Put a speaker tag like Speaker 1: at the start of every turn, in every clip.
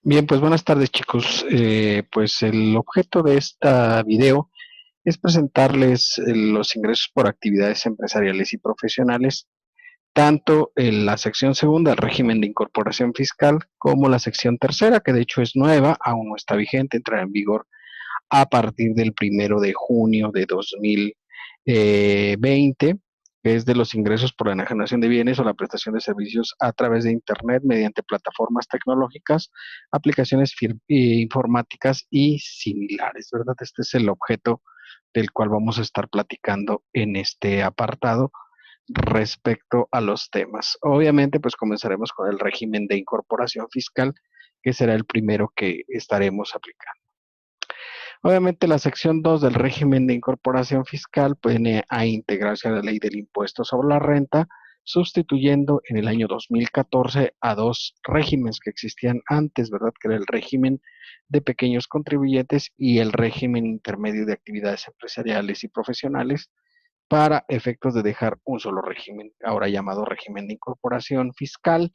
Speaker 1: Bien, pues buenas tardes chicos. Pues el objeto de esta video es presentarles los ingresos por actividades empresariales y profesionales, tanto en la sección segunda, el régimen de incorporación fiscal, como la sección tercera, que de hecho es nueva, aún no está vigente, entrará en vigor a partir del 1 de junio de 2020, que es de los ingresos por la enajenación de bienes o la prestación de servicios a través de Internet mediante plataformas tecnológicas, aplicaciones informáticas y similares, ¿verdad? Este es el objeto del cual vamos a estar platicando en este apartado respecto a los temas. Obviamente, pues comenzaremos con el régimen de incorporación fiscal, que será el primero que estaremos aplicando. Obviamente la sección 2 del régimen de incorporación fiscal viene a integrarse a la ley del impuesto sobre la renta, sustituyendo en el año 2014 a dos regímenes que existían antes, ¿verdad? Que era el régimen de pequeños contribuyentes y el régimen intermedio de actividades empresariales y profesionales para efectos de dejar un solo régimen, ahora llamado régimen de incorporación fiscal.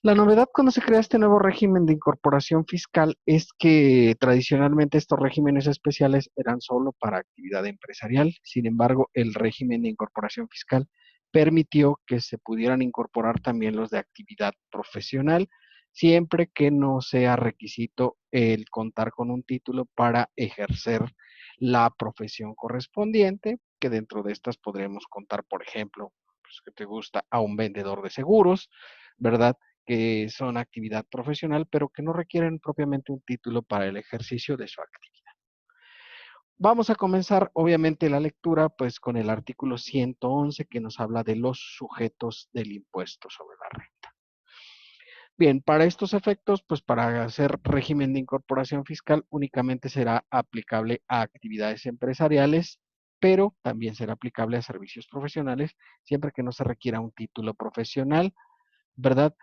Speaker 1: La novedad cuando se crea este nuevo régimen de incorporación fiscal es que tradicionalmente estos regímenes especiales eran solo para actividad empresarial. Sin embargo, el régimen de incorporación fiscal permitió que se pudieran incorporar también los de actividad profesional, siempre que no sea requisito el contar con un título para ejercer la profesión correspondiente, que dentro de estas podremos contar, por ejemplo, pues, que te gusta a un vendedor de seguros, ¿verdad? Que son actividad profesional, pero que no requieren propiamente un título para el ejercicio de su actividad. Vamos a comenzar, obviamente, la lectura, pues, con el artículo 111 que nos habla de los sujetos del impuesto sobre la renta. Bien, para estos efectos, pues, para hacer régimen de incorporación fiscal, únicamente será aplicable a actividades empresariales, pero también será aplicable a servicios profesionales, siempre que no se requiera un título profesional, ¿verdad?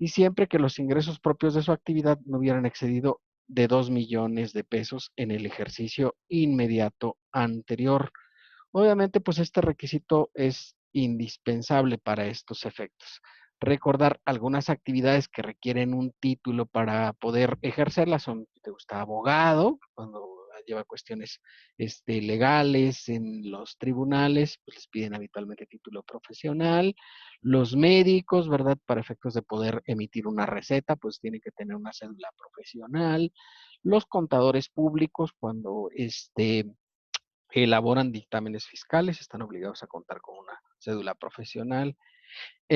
Speaker 1: Y siempre que los ingresos propios de su actividad no hubieran excedido de 2 millones de pesos en el ejercicio inmediato anterior. Obviamente, pues este requisito es indispensable para estos efectos. Recordar algunas actividades que requieren un título para poder ejercerlas son, si te gusta, abogado, cuando lleva cuestiones legales en los tribunales, pues les piden habitualmente título profesional. Los médicos, ¿verdad? Para efectos de poder emitir una receta, pues tienen que tener una cédula profesional. Los contadores públicos, cuando elaboran dictámenes fiscales, están obligados a contar con una cédula profesional,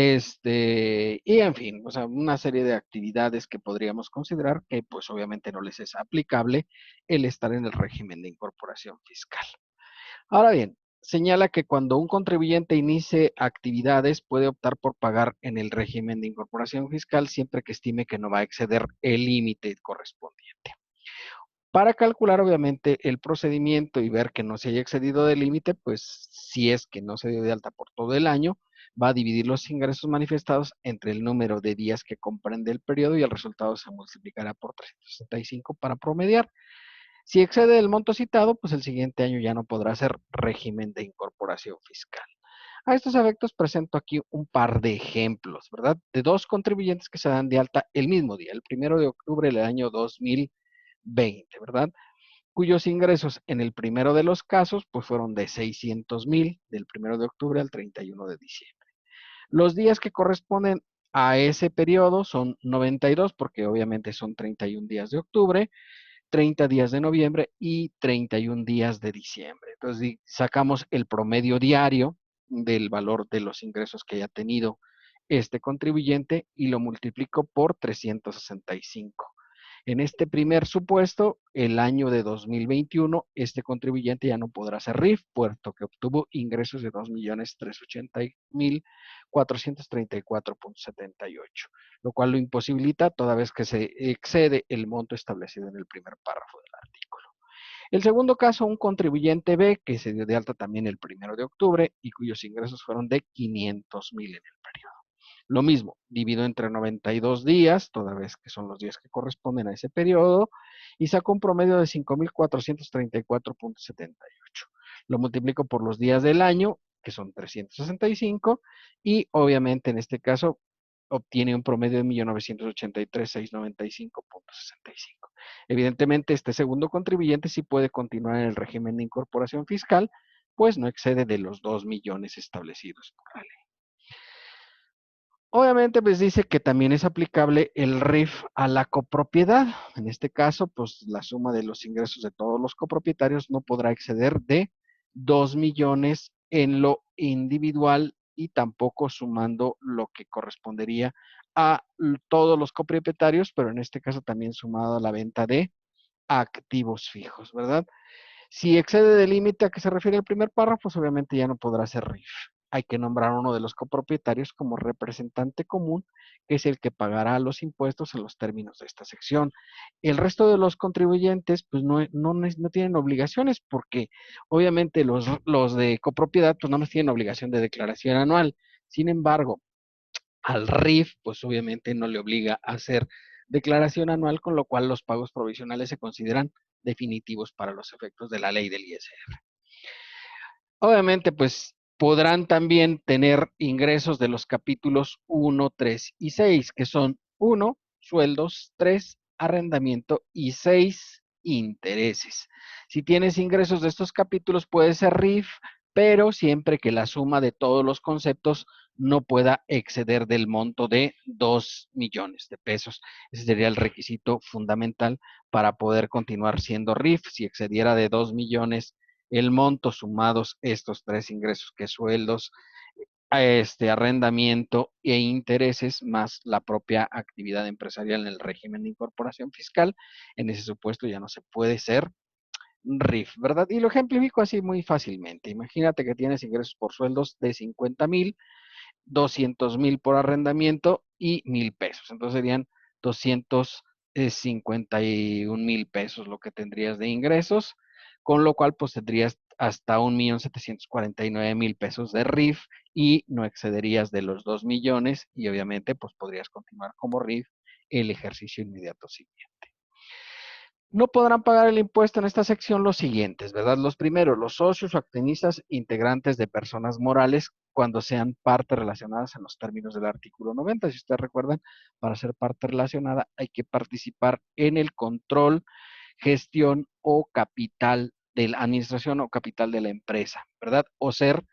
Speaker 1: y en fin, o sea, una serie de actividades que podríamos considerar que pues obviamente no les es aplicable el estar en el régimen de incorporación fiscal. Ahora bien, señala que cuando un contribuyente inicie actividades puede optar por pagar en el régimen de incorporación fiscal siempre que estime que no va a exceder el límite correspondiente. Para calcular, obviamente, el procedimiento y ver que no se haya excedido del límite, pues si es que no se dio de alta por todo el año, va a dividir los ingresos manifestados entre el número de días que comprende el periodo y el resultado se multiplicará por 365 para promediar. Si excede el monto citado, pues el siguiente año ya no podrá ser régimen de incorporación fiscal. A estos efectos presento aquí un par de ejemplos, ¿verdad? De dos contribuyentes que se dan de alta el mismo día, el 1 de octubre del año 2020, ¿verdad? Cuyos ingresos en el primero de los casos pues fueron de 600,000 del 1 de octubre al 31 de diciembre. Los días que corresponden a ese periodo son 92 porque obviamente son 31 días de octubre, 30 días de noviembre y 31 días de diciembre. Entonces sacamos el promedio diario del valor de los ingresos que haya tenido este contribuyente y lo multiplico por 365. En este primer supuesto, el año de 2021, este contribuyente ya no podrá hacer RIF, puesto que obtuvo ingresos de 2.380.434.78, lo cual lo imposibilita toda vez que se excede el monto establecido en el primer párrafo del artículo. El segundo caso, un contribuyente B que se dio de alta también el 1 de octubre y cuyos ingresos fueron de 500,000 en el periodo. Lo mismo, divido entre 92 días, toda vez que son los días que corresponden a ese periodo, y saco un promedio de 5.434.78. Lo multiplico por los días del año, que son 365, y obviamente en este caso obtiene un promedio de 1.983.695.65. Evidentemente, este segundo contribuyente sí puede continuar en el régimen de incorporación fiscal, pues no excede de los 2 millones establecidos por la ley. Obviamente, pues dice que también es aplicable el RIF a la copropiedad. En este caso, pues la suma de los ingresos de todos los copropietarios no podrá exceder de 2 millones en lo individual y tampoco sumando lo que correspondería a todos los copropietarios, pero en este caso también sumado a la venta de activos fijos, ¿verdad? Si excede del límite a que se refiere el primer párrafo, pues obviamente ya no podrá ser RIF. Hay que nombrar a uno de los copropietarios como representante común, que es el que pagará los impuestos en los términos de esta sección. El resto de los contribuyentes, pues no tienen obligaciones, porque obviamente los de copropiedad, pues no nos tienen obligación de declaración anual. Sin embargo, al RIF, pues obviamente no le obliga a hacer declaración anual, con lo cual los pagos provisionales se consideran definitivos para los efectos de la ley del ISR. Obviamente, pues podrán también tener ingresos de los capítulos 1, 3 y 6, que son 1, sueldos, 3, arrendamiento y 6, intereses. Si tienes ingresos de estos capítulos, puede ser RIF, pero siempre que la suma de todos los conceptos no pueda exceder del monto de 2 millones de pesos. Ese sería el requisito fundamental para poder continuar siendo RIF. Si excediera de 2 millones el monto sumados estos tres ingresos, que sueldos, arrendamiento e intereses, más la propia actividad empresarial en el régimen de incorporación fiscal, en ese supuesto ya no se puede ser RIF, ¿verdad? Y lo ejemplifico así muy fácilmente. Imagínate que tienes ingresos por sueldos de 50,000, 200,000 por arrendamiento y 1,000 pesos. Entonces serían 251,000 pesos lo que tendrías de ingresos, con lo cual pues tendrías hasta 1,749,000 pesos de RIF y no excederías de los 2 millones y obviamente pues podrías continuar como RIF el ejercicio inmediato siguiente. No podrán pagar el impuesto en esta sección los siguientes, ¿verdad? Los primeros, los socios o accionistas integrantes de personas morales cuando sean partes relacionadas en los términos del artículo 90. Si ustedes recuerdan, para ser parte relacionada hay que participar en el control, gestión o capital de la administración o capital de la empresa, ¿verdad? O ser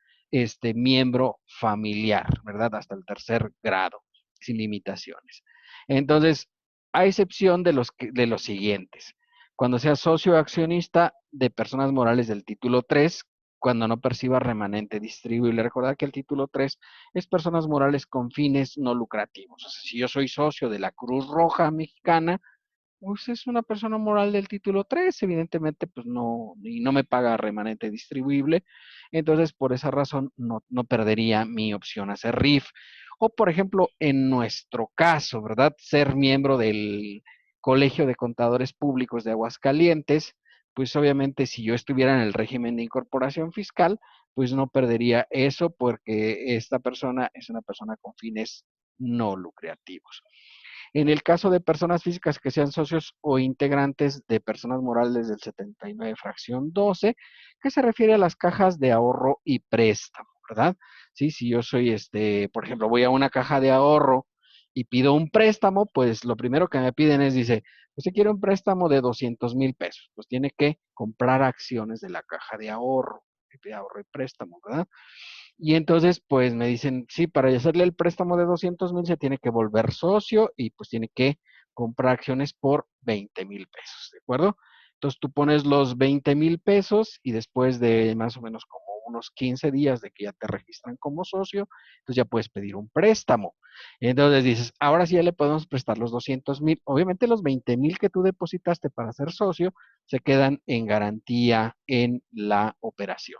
Speaker 1: miembro familiar, ¿verdad? Hasta el tercer grado, sin limitaciones. Entonces, a excepción de los siguientes. Cuando sea socio accionista de personas morales del título 3, cuando no perciba remanente distribuible. Recordad que el título 3 es personas morales con fines no lucrativos. O sea, si yo soy socio de la Cruz Roja Mexicana, pues es una persona moral del título 3, evidentemente, pues no, y no me paga remanente distribuible, entonces por esa razón no perdería mi opción a ser RIF. O por ejemplo, en nuestro caso, ¿verdad? Ser miembro del Colegio de Contadores Públicos de Aguascalientes, pues obviamente si yo estuviera en el régimen de incorporación fiscal, pues no perdería eso porque esta persona es una persona con fines no lucrativos. En el caso de personas físicas que sean socios o integrantes de personas morales del 79, fracción 12, que se refiere a las cajas de ahorro y préstamo, ¿verdad? Sí, si yo soy, por ejemplo, voy a una caja de ahorro y pido un préstamo, pues lo primero que me piden es, dice, usted quiere un préstamo de 200,000 pesos, pues tiene que comprar acciones de la caja de ahorro y préstamo, ¿verdad? Y entonces, pues me dicen, sí, para hacerle el préstamo de 200,000 se tiene que volver socio y pues tiene que comprar acciones por 20,000 pesos, ¿de acuerdo? Entonces tú pones los 20,000 pesos y después de más o menos como unos 15 días de que ya te registran como socio, entonces ya puedes pedir un préstamo. Entonces dices, ahora sí ya le podemos prestar los 200,000. Obviamente los 20,000 que tú depositaste para ser socio se quedan en garantía en la operación.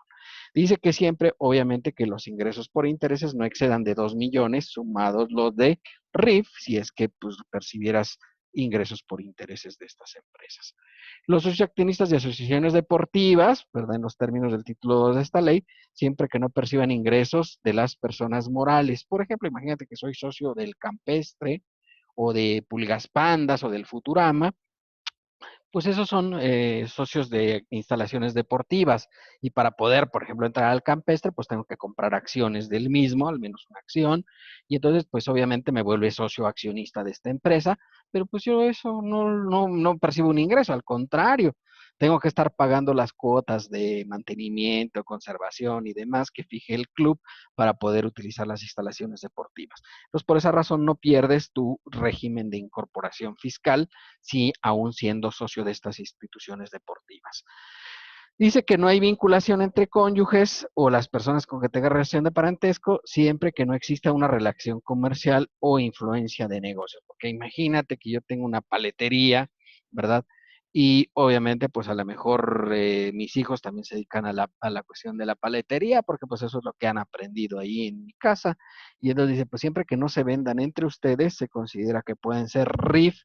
Speaker 1: Dice que siempre, obviamente, que los ingresos por intereses no excedan de 2 millones sumados los de RIF, si es que pues, percibieras ingresos por intereses de estas empresas. Los socioaccionistas de asociaciones deportivas, ¿verdad? En los términos del título 2 de esta ley, siempre que no perciban ingresos de las personas morales. Por ejemplo, imagínate que soy socio del Campestre o de Pulgas Pandas o del Futurama, Pues esos son socios de instalaciones deportivas y para poder, por ejemplo, entrar al campestre, pues tengo que comprar acciones del mismo, al menos una acción, y entonces pues obviamente me vuelve socio accionista de esta empresa, pero pues yo eso no percibo un ingreso, al contrario, tengo que estar pagando las cuotas de mantenimiento, conservación y demás que fije el club para poder utilizar las instalaciones deportivas. Entonces, por esa razón no pierdes tu régimen de incorporación fiscal si aún siendo socio de estas instituciones deportivas. Dice que no hay vinculación entre cónyuges o las personas con que tenga relación de parentesco siempre que no exista una relación comercial o influencia de negocio. Porque imagínate que yo tengo una paletería, ¿verdad? Y obviamente, pues a lo mejor mis hijos también se dedican a la cuestión de la paletería, porque pues eso es lo que han aprendido ahí en mi casa. Y entonces dice, pues siempre que no se vendan entre ustedes, se considera que pueden ser RIF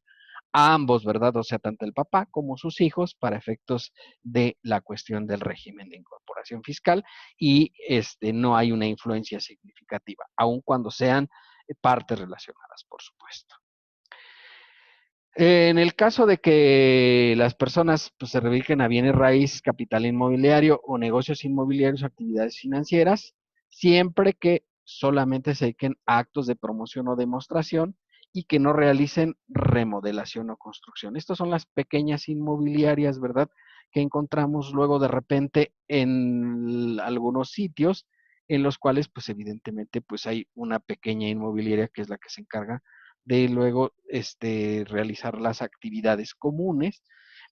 Speaker 1: a ambos, ¿verdad? O sea, tanto el papá como sus hijos para efectos de la cuestión del régimen de incorporación fiscal y no hay una influencia significativa, aun cuando sean partes relacionadas, por supuesto. En el caso de que las personas pues, se dediquen a bienes raíces, capital inmobiliario o negocios inmobiliarios, actividades financieras, siempre que solamente se dediquen a actos de promoción o demostración y que no realicen remodelación o construcción. Estas son las pequeñas inmobiliarias, ¿verdad? Que encontramos luego de repente en algunos sitios en los cuales, pues evidentemente, pues hay una pequeña inmobiliaria que es la que se encarga de luego realizar las actividades comunes,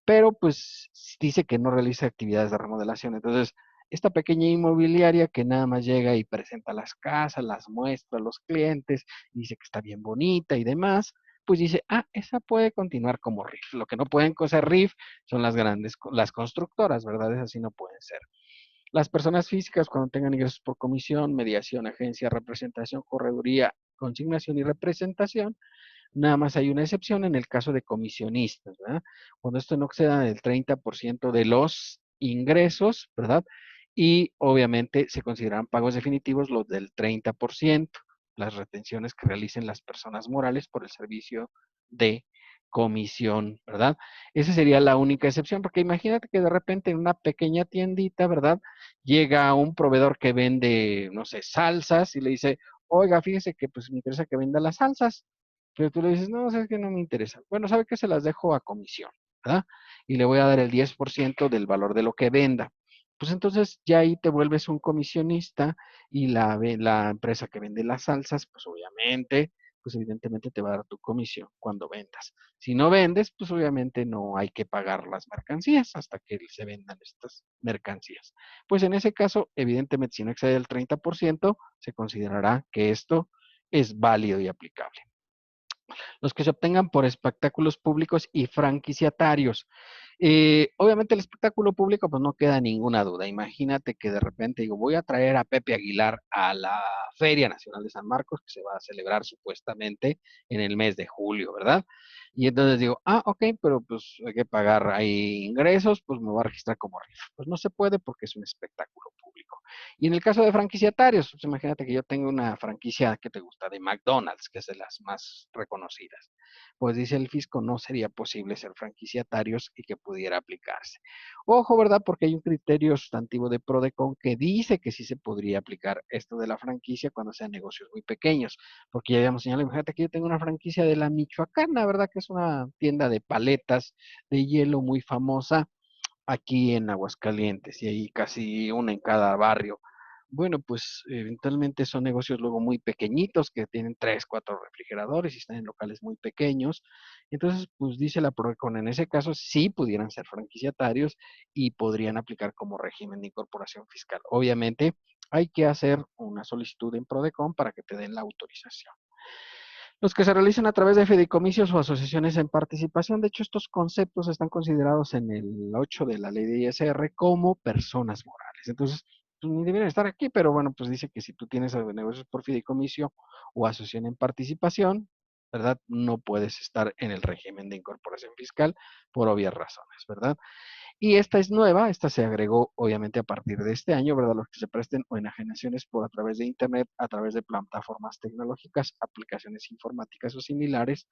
Speaker 1: pero pues dice que no realiza actividades de remodelación. Entonces, esta pequeña inmobiliaria que nada más llega y presenta las casas, las muestra a los clientes, dice que está bien bonita y demás, pues dice, ah, esa puede continuar como RIF. Lo que no pueden ser RIF son las grandes, las constructoras, ¿verdad? Esas sí no pueden ser. Las personas físicas, cuando tengan ingresos por comisión, mediación, agencia, representación, correduría, consignación y representación, nada más hay una excepción en el caso de comisionistas, ¿verdad? Cuando esto no exceda del 30% de los ingresos, ¿verdad? Y obviamente se consideran pagos definitivos los del 30%, las retenciones que realicen las personas morales por el servicio de comisión, ¿verdad? Esa sería la única excepción, porque imagínate que de repente en una pequeña tiendita, ¿verdad? Llega un proveedor que vende, no sé, salsas y le dice, oiga, fíjese que pues me interesa que venda las salsas. Pero tú le dices, no, es que no me interesa. Bueno, sabe que se las dejo a comisión, ¿verdad? Y le voy a dar el 10% del valor de lo que venda. Pues entonces ya ahí te vuelves un comisionista y la empresa que vende las salsas, pues obviamente, pues evidentemente te va a dar tu comisión cuando vendas. Si no vendes, pues obviamente no hay que pagar las mercancías hasta que se vendan estas mercancías. Pues en ese caso, evidentemente, si no excede el 30%, se considerará que esto es válido y aplicable. Los que se obtengan por espectáculos públicos y franquiciatarios. Obviamente el espectáculo público, pues no queda ninguna duda. Imagínate que de repente digo, voy a traer a Pepe Aguilar a la Feria Nacional de San Marcos, que se va a celebrar supuestamente en el mes de julio, ¿verdad? Y entonces digo, ah, ok, pero pues hay que pagar ahí ingresos, pues me voy a registrar como rifa. Pues no se puede porque es un espectáculo público. Y en el caso de franquiciatarios, pues imagínate que yo tengo una franquicia que te gusta de McDonald's, que es de las más reconocidas. Pues dice el fisco, no sería posible ser franquiciatarios y que pudiera aplicarse. Ojo, ¿verdad? Porque hay un criterio sustantivo de PRODECON que dice que sí se podría aplicar esto de la franquicia cuando sean negocios muy pequeños. Porque ya habíamos señalado, imagínate que yo tengo una franquicia de la Michoacana, ¿verdad? Que es una tienda de paletas de hielo muy famosa aquí en Aguascalientes y hay casi una en cada barrio. Bueno, pues eventualmente son negocios luego muy pequeñitos que tienen tres, cuatro refrigeradores y están en locales muy pequeños. Entonces, pues dice la PROECON, en ese caso sí pudieran ser franquiciatarios y podrían aplicar como régimen de incorporación fiscal. Obviamente, hay que hacer una solicitud en PRODECON para que te den la autorización. Los que se realizan a través de fideicomisos o asociaciones en participación, de hecho, estos conceptos están considerados en el 8 de la ley de ISR como personas morales. Entonces, pues, ni deberían estar aquí, pero bueno, pues dice que si tú tienes negocios por fideicomiso o asociación en participación, ¿verdad? No puedes estar en el régimen de incorporación fiscal por obvias razones, ¿verdad? Y esta es nueva, esta se agregó obviamente a partir de este año, ¿verdad? Los que se presten o enajenaciones por a través de Internet, a través de plataformas tecnológicas, aplicaciones informáticas o similares,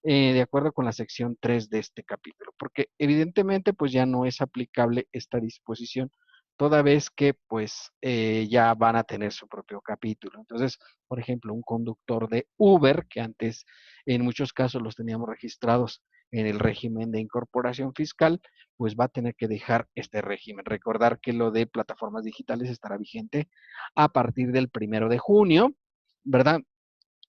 Speaker 1: de acuerdo con la sección 3 de este capítulo, porque evidentemente pues ya no es aplicable esta disposición toda vez que pues ya van a tener su propio capítulo. Entonces, por ejemplo, un conductor de Uber, que antes en muchos casos los teníamos registrados en el régimen de incorporación fiscal, pues va a tener que dejar este régimen. Recordar que lo de plataformas digitales estará vigente a partir del 1 de junio, ¿verdad?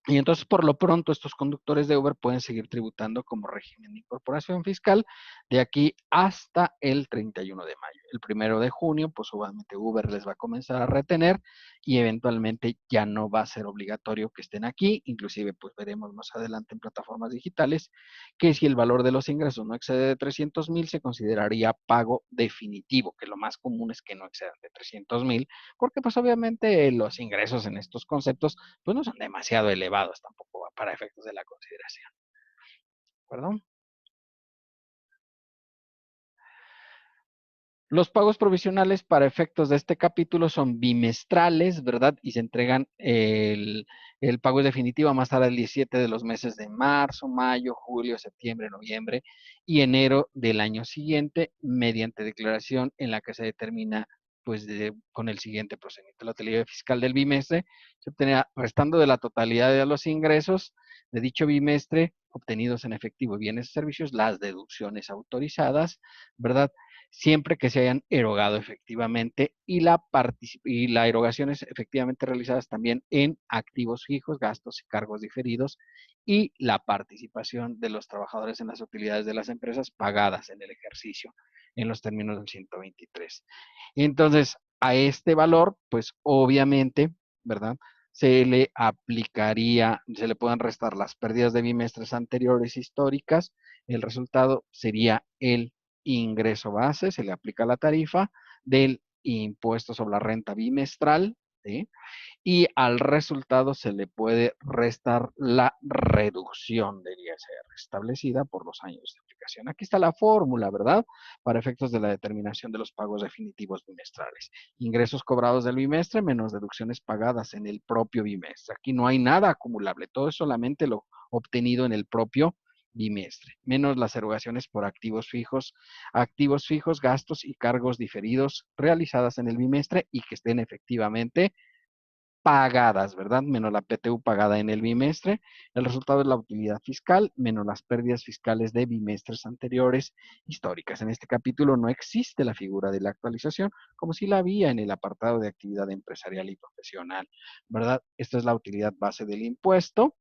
Speaker 1: Y entonces, por lo pronto, estos conductores de Uber pueden seguir tributando como régimen de incorporación fiscal de aquí hasta el 31 de mayo. El 1 de junio, pues obviamente Uber les va a comenzar a retener y eventualmente ya no va a ser obligatorio que estén aquí. Inclusive, pues veremos más adelante en plataformas digitales que si el valor de los ingresos no excede de 300,000, se consideraría pago definitivo, que lo más común es que no excedan de 300,000, porque pues obviamente los ingresos en estos conceptos pues no son demasiado elevados tampoco para efectos de la consideración, ¿de acuerdo? Los pagos provisionales para efectos de este capítulo son bimestrales, ¿verdad? Y se entregan el pago es definitivo a más tarde el 17 de los meses de marzo, mayo, julio, septiembre, noviembre y enero del año siguiente, mediante declaración en la que se determina, pues, con el siguiente procedimiento. La utilidad fiscal del bimestre se obtenía restando de la totalidad de los ingresos de dicho bimestre obtenidos en efectivo, bienes y servicios, las deducciones autorizadas, ¿verdad? Siempre que se hayan erogado efectivamente y la erogación es efectivamente realizadas también en activos fijos, gastos y cargos diferidos y la participación de los trabajadores en las utilidades de las empresas pagadas en el ejercicio en los términos del 123. Entonces, a este valor, pues obviamente, ¿verdad? Se le aplicaría, se le pueden restar las pérdidas de bimestres anteriores históricas, el resultado sería el ingreso base, se le aplica la tarifa del impuesto sobre la renta bimestral, ¿sí? Y al resultado se le puede restar la reducción del ISR establecida por los años de aplicación. Aquí está la fórmula, ¿verdad? Para efectos de la determinación de los pagos definitivos bimestrales. Ingresos cobrados del bimestre menos deducciones pagadas en el propio bimestre. Aquí no hay nada acumulable, todo es solamente lo obtenido en el propio bimestre, menos las erogaciones por activos fijos, gastos y cargos diferidos realizadas en el bimestre y que estén efectivamente pagadas, ¿verdad? Menos la PTU pagada en el bimestre. El resultado es la utilidad fiscal menos las pérdidas fiscales de bimestres anteriores históricas. En este capítulo no existe la figura de la actualización, como si la había en el apartado de actividad empresarial y profesional, ¿verdad? Esta es la utilidad base del impuesto.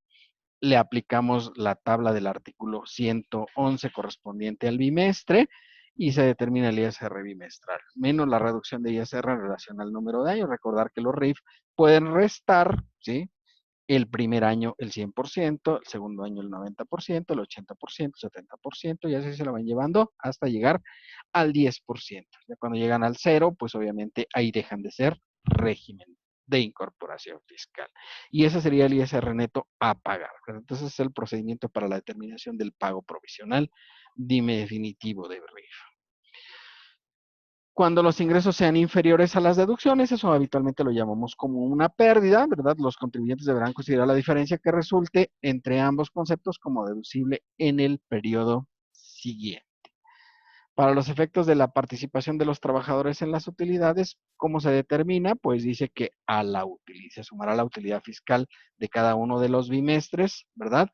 Speaker 1: Le aplicamos la tabla del artículo 111 correspondiente al bimestre y se determina el ISR bimestral, menos la reducción de ISR en relación al número de años. Recordar que los RIF pueden restar, ¿sí? El primer año el 100%, el segundo año el 90%, el 80%, el 70%, y así se lo van llevando hasta llegar al 10%. Ya cuando llegan al cero, pues obviamente ahí dejan de ser régimen de incorporación fiscal. Y ese sería el ISR neto a pagar. Entonces es el procedimiento para la determinación del pago provisional, dime definitivo de RIF. Cuando los ingresos sean inferiores a las deducciones, eso habitualmente lo llamamos como una pérdida, ¿verdad? Los contribuyentes deberán considerar la diferencia que resulte entre ambos conceptos como deducible en el periodo siguiente. Para los efectos de la participación de los trabajadores en las utilidades, ¿cómo se determina? Pues dice que a la utilidad, se sumará la utilidad fiscal de cada uno de los bimestres, ¿verdad?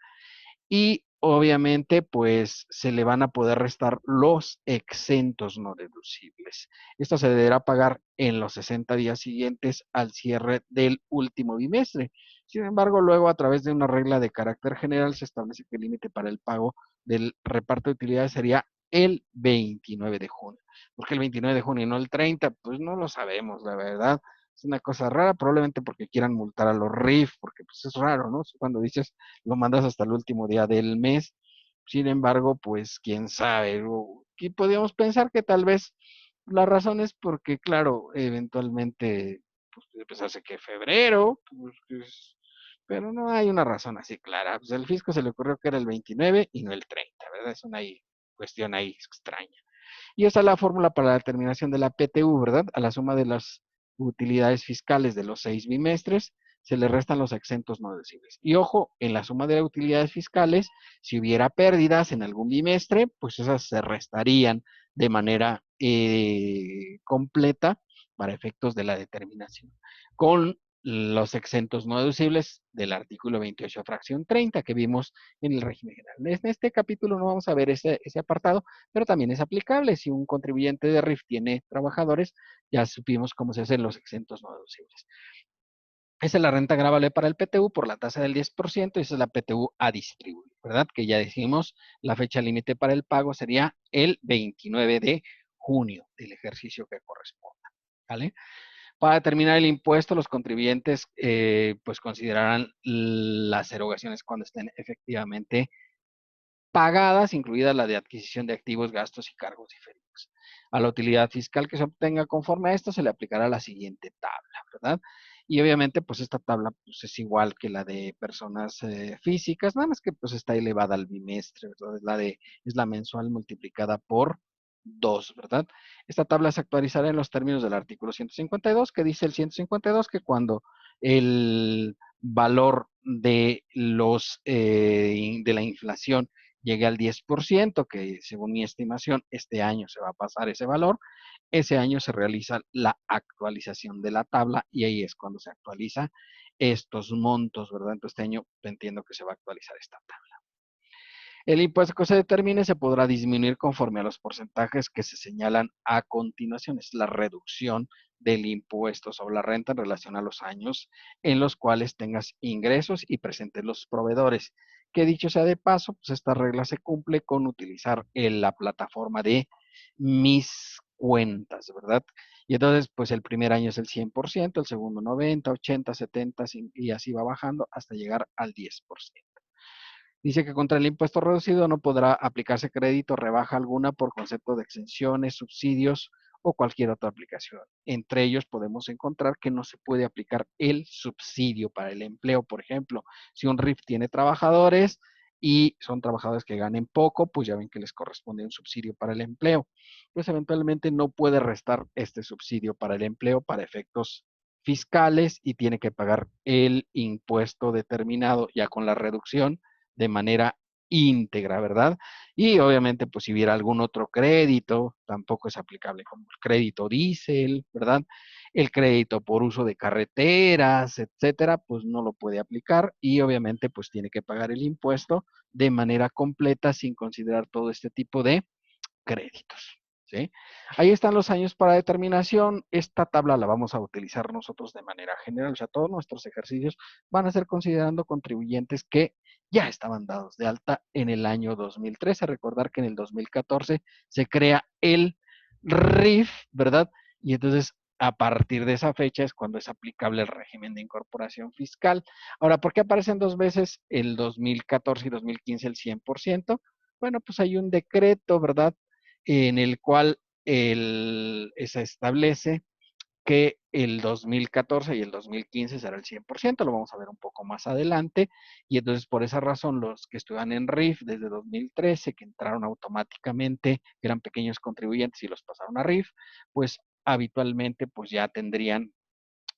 Speaker 1: Y obviamente pues se le van a poder restar los exentos no deducibles. Esto se deberá pagar en los 60 días siguientes al cierre del último bimestre. Sin embargo, luego a través de una regla de carácter general se establece que el límite para el pago del reparto de utilidades sería el 29 de junio. ¿Por qué el 29 de junio y no el 30? Pues no lo sabemos, la verdad. Es una cosa rara, probablemente porque quieran multar a los RIF, porque pues es raro, ¿no? Cuando dices lo mandas hasta el último día del mes. Sin embargo, pues quién sabe. Aquí podríamos pensar que tal vez la razón es porque, claro, eventualmente, pues puede pensarse que febrero, pues, pero no hay una razón así clara. Pues el fisco se le ocurrió que era el 29 y no el 30, ¿verdad? Es una cuestión ahí extraña. Y esa es la fórmula para la determinación de la PTU, ¿verdad? A la suma de las utilidades fiscales de los 6 bimestres se le restan los exentos no deducibles. Y ojo, en la suma de las utilidades fiscales, si hubiera pérdidas en algún bimestre, pues esas se restarían de manera completa para efectos de la determinación. Con los exentos no deducibles del artículo 28, fracción 30, que vimos en el régimen general. En este capítulo no vamos a ver ese apartado, pero también es aplicable. Si un contribuyente de RIF tiene trabajadores, ya supimos cómo se hacen los exentos no deducibles. Esa es la renta gravable para el PTU por la tasa del 10% y esa es la PTU a distribuir, ¿verdad? Que ya decimos, la fecha límite para el pago sería el 29 de junio del ejercicio que corresponda, ¿vale? Para determinar el impuesto, los contribuyentes pues considerarán las erogaciones cuando estén efectivamente pagadas, incluida la de adquisición de activos, gastos y cargos diferidos. A la utilidad fiscal que se obtenga conforme a esto se le aplicará la siguiente tabla, ¿verdad? Y obviamente, pues esta tabla pues, es igual que la de personas físicas, nada más que pues está elevada al bimestre, ¿verdad? Es la mensual multiplicada por 2, ¿verdad? Esta tabla se actualizará en los términos del artículo 152, que dice el 152 que cuando el valor de de la inflación llegue al 10%, que según mi estimación este año se va a pasar ese valor, ese año se realiza la actualización de la tabla y ahí es cuando se actualiza estos montos, ¿verdad? Entonces este año entiendo que se va a actualizar esta tabla. El impuesto que se determine se podrá disminuir conforme a los porcentajes que se señalan a continuación. Es la reducción del impuesto sobre la renta en relación a los años en los cuales tengas ingresos y presentes los proveedores. Que dicho sea de paso, pues esta regla se cumple con utilizar la plataforma de mis cuentas, ¿verdad? Y entonces, pues el primer año es el 100%, el segundo 90, 80, 70 y así va bajando hasta llegar al 10%. Dice que contra el impuesto reducido no podrá aplicarse crédito, rebaja alguna por concepto de exenciones, subsidios o cualquier otra aplicación. Entre ellos podemos encontrar que no se puede aplicar el subsidio para el empleo. Por ejemplo, si un RIF tiene trabajadores y son trabajadores que ganen poco, pues ya ven que les corresponde un subsidio para el empleo. Pues eventualmente no puede restar este subsidio para el empleo para efectos fiscales y tiene que pagar el impuesto determinado ya con la reducción de manera íntegra, ¿verdad? Y obviamente, pues si hubiera algún otro crédito, tampoco es aplicable como el crédito diésel, ¿verdad? El crédito por uso de carreteras, etcétera, pues no lo puede aplicar y obviamente, pues tiene que pagar el impuesto de manera completa sin considerar todo este tipo de créditos. ¿Sí? Ahí están los años para determinación. Esta tabla la vamos a utilizar nosotros de manera general. O sea, todos nuestros ejercicios van a ser considerando contribuyentes que ya estaban dados de alta en el año 2013. Recordar que en el 2014 se crea el RIF, ¿verdad? Y entonces a partir de esa fecha es cuando es aplicable el régimen de incorporación fiscal. Ahora, ¿por qué aparecen dos veces el 2014 y 2015 el 100%? Bueno, pues hay un decreto, ¿verdad? En el cual se establece que el 2014 y el 2015 será el 100%, lo vamos a ver un poco más adelante, y entonces por esa razón los que estudian en RIF desde 2013, que entraron automáticamente, eran pequeños contribuyentes y los pasaron a RIF, pues habitualmente pues ya tendrían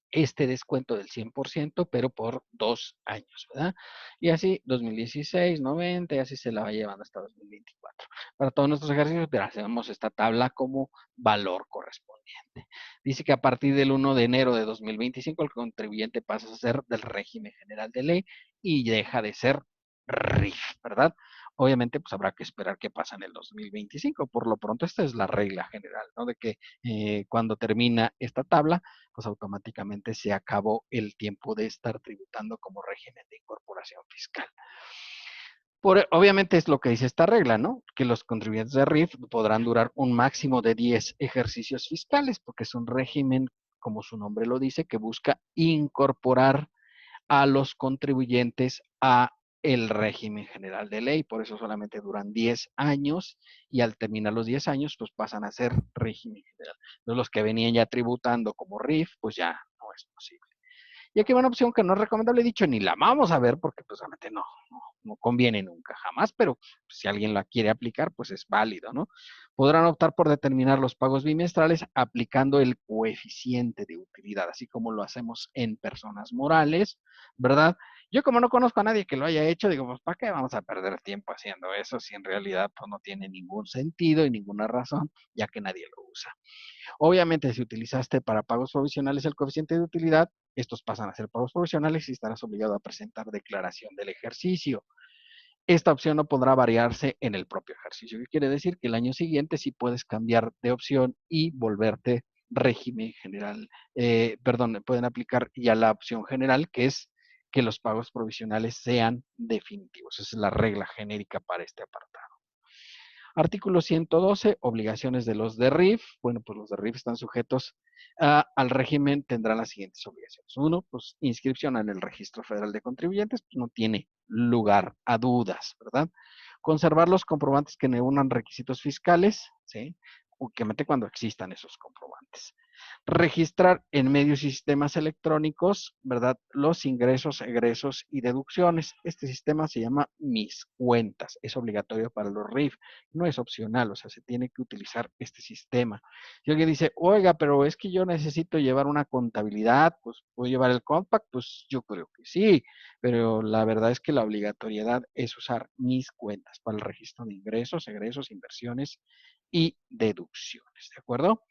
Speaker 1: este descuento del 100%, pero por 2 años, ¿verdad? Y así 2016, 90, y así se la va llevando hasta 2024. Para todos nuestros ejercicios, hacemos esta tabla como valor correspondiente. Dice que a partir del 1 de enero de 2025 el contribuyente pasa a ser del régimen general de ley y deja de ser RIF, ¿verdad? Obviamente, pues habrá que esperar qué pasa en el 2025. Por lo pronto, esta es la regla general, ¿no? De que cuando termina esta tabla, pues automáticamente se acabó el tiempo de estar tributando como régimen de incorporación fiscal. Obviamente es lo que dice esta regla, ¿no? Que los contribuyentes de RIF podrán durar un máximo de 10 ejercicios fiscales, porque es un régimen, como su nombre lo dice, que busca incorporar a los contribuyentes a el régimen general de ley, por eso solamente duran 10 años y al terminar los 10 años pues pasan a ser régimen general. Entonces los que venían ya tributando como RIF pues ya no es posible. Y aquí va una opción que no es recomendable, he dicho, ni la vamos a ver porque pues realmente no conviene nunca, jamás, pero si alguien la quiere aplicar, pues es válido, ¿no? Podrán optar por determinar los pagos bimestrales aplicando el coeficiente de utilidad, así como lo hacemos en personas morales, ¿verdad? Yo como no conozco a nadie que lo haya hecho, digo, pues ¿para qué vamos a perder tiempo haciendo eso si en realidad pues no tiene ningún sentido y ninguna razón, ya que nadie lo usa? Obviamente, si utilizaste para pagos provisionales el coeficiente de utilidad, estos pasan a ser pagos provisionales y estarás obligado a presentar declaración del ejercicio. Esta opción no podrá variarse en el propio ejercicio. ¿Qué quiere decir? Que el año siguiente sí puedes cambiar de opción y volverte régimen general. Perdón, pueden aplicar ya la opción general, que es que los pagos provisionales sean definitivos. Esa es la regla genérica para este apartado. Artículo 112, obligaciones de los de RIF. Bueno, pues los de RIF están sujetos al régimen, tendrán las siguientes obligaciones. Uno, pues inscripción en el Registro Federal de Contribuyentes, pues no tiene lugar a dudas, ¿verdad? Conservar los comprobantes que reúnan requisitos fiscales, ¿sí? Únicamente cuando existan esos comprobantes. Registrar en medios y sistemas electrónicos, ¿verdad? Los ingresos, egresos y deducciones. Este sistema se llama Mis Cuentas. Es obligatorio para los RIF, no es opcional, o sea, se tiene que utilizar este sistema. Si alguien dice, oiga, pero es que yo necesito llevar una contabilidad, pues ¿puedo llevar el Compact? Pues yo creo que sí, pero la verdad es que la obligatoriedad es usar Mis Cuentas para el registro de ingresos, egresos, inversiones y deducciones, ¿de acuerdo?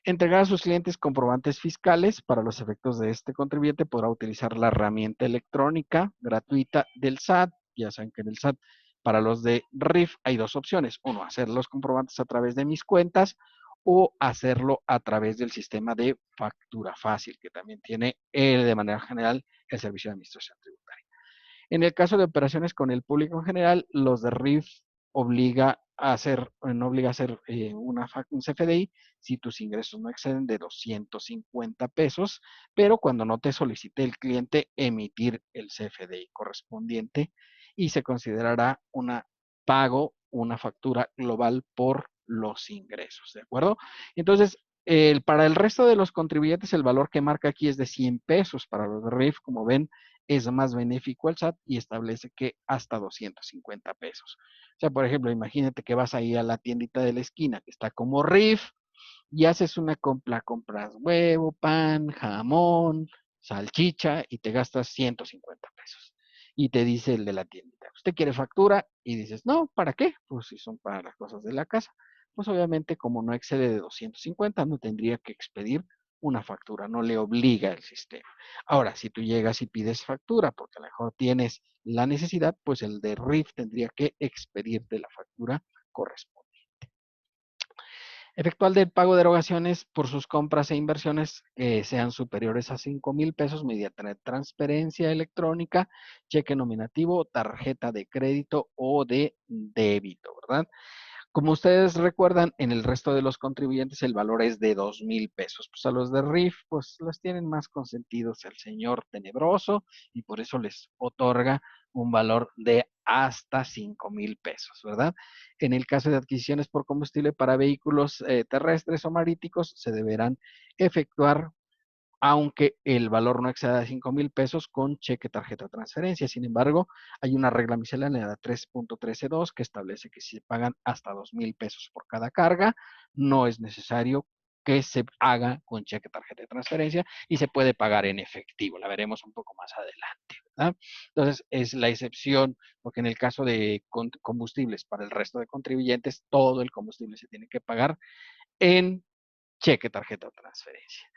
Speaker 1: Entregar a sus clientes comprobantes fiscales. Para los efectos de este contribuyente podrá utilizar la herramienta electrónica gratuita del SAT. Ya saben que en el SAT, para los de RIF, hay dos opciones. Uno, hacer los comprobantes a través de Mis Cuentas o hacerlo a través del sistema de factura fácil, que también tiene de manera general el Servicio de Administración Tributaria. En el caso de operaciones con el público en general, los de RIF no obliga a hacer un CFDI si tus ingresos no exceden de 250 pesos, pero cuando no te solicite el cliente emitir el CFDI correspondiente y se considerará una pago, una factura global por los ingresos, ¿de acuerdo? Entonces, para el resto de los contribuyentes, el valor que marca aquí es de 100 pesos. Para los de RIF, como ven, es más benéfico al SAT y establece que hasta 250 pesos. O sea, por ejemplo, imagínate que vas a ir a la tiendita de la esquina que está como RIF y haces una compra, compras huevo, pan, jamón, salchicha y te gastas 150 pesos. Y te dice el de la tiendita, ¿usted quiere factura? Y dices, no, ¿para qué? Pues si son para las cosas de la casa. Pues obviamente como no excede de 250, no tendría que expedir una factura, no le obliga el sistema. Ahora, si tú llegas y pides factura porque a lo mejor tienes la necesidad, pues el de RIF tendría que expedirte la factura correspondiente. Efectuar del pago de erogaciones por sus compras e inversiones que sean superiores a 5,000 pesos mediante transferencia electrónica, cheque nominativo, tarjeta de crédito o de débito, ¿verdad? Como ustedes recuerdan, en el resto de los contribuyentes el valor es de 2,000 pesos. Pues a los de RIF, pues los tienen más consentidos el señor tenebroso y por eso les otorga un valor de hasta 5,000 pesos, ¿verdad? En el caso de adquisiciones por combustible para vehículos terrestres o maríticos, se deberán efectuar aunque el valor no exceda de 5,000 pesos con cheque, tarjeta o transferencia. Sin embargo, hay una regla miscelánea, la 3.132, que establece que si se pagan hasta 2,000 pesos por cada carga, no es necesario que se haga con cheque, tarjeta de transferencia y se puede pagar en efectivo. La veremos un poco más adelante, ¿verdad? Entonces, es la excepción, porque en el caso de combustibles para el resto de contribuyentes, todo el combustible se tiene que pagar en cheque, tarjeta o transferencia.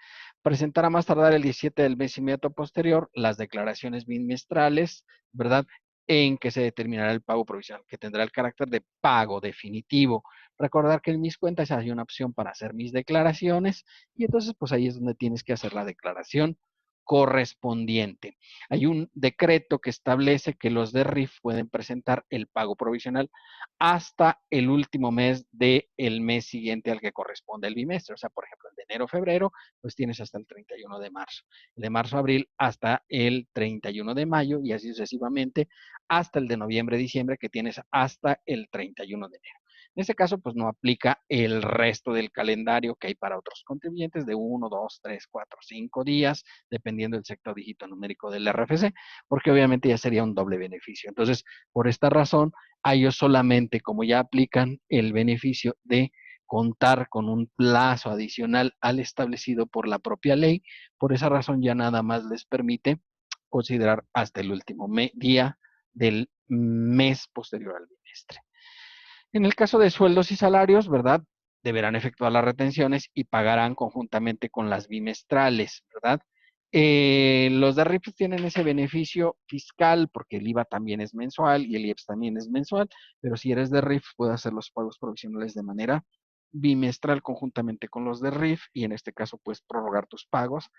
Speaker 1: Presentar a más tardar el 17 del mes inmediato posterior las declaraciones bimestrales, ¿verdad? En que se determinará el pago provisional, que tendrá el carácter de pago definitivo. Recordar que en mis cuentas hay una opción para hacer mis declaraciones y entonces pues ahí es donde tienes que hacer la declaración correspondiente. Hay un decreto que establece que los de RIF pueden presentar el pago provisional hasta el último mes del mes siguiente al que corresponde el bimestre. O sea, por ejemplo, el de enero-febrero, pues tienes hasta el 31 de marzo. El de marzo-abril hasta el 31 de mayo y así sucesivamente hasta el de noviembre-diciembre que tienes hasta el 31 de enero. En este caso, pues no aplica el resto del calendario que hay para otros contribuyentes de 1, 2, 3, 4, 5 días, dependiendo del sector dígito numérico del RFC, porque obviamente ya sería un doble beneficio. Entonces, por esta razón, a ellos solamente, como ya aplican el beneficio de contar con un plazo adicional al establecido por la propia ley, por esa razón ya nada más les permite considerar hasta el último día del mes posterior al bimestre. En el caso de sueldos y salarios, ¿verdad? Deberán efectuar las retenciones y pagarán conjuntamente con las bimestrales, ¿verdad? Los de RIF tienen ese beneficio fiscal porque el IVA también es mensual y el IEPS también es mensual, pero si eres de RIF puedes hacer los pagos provisionales de manera bimestral conjuntamente con los de RIF y en este caso puedes prorrogar tus pagos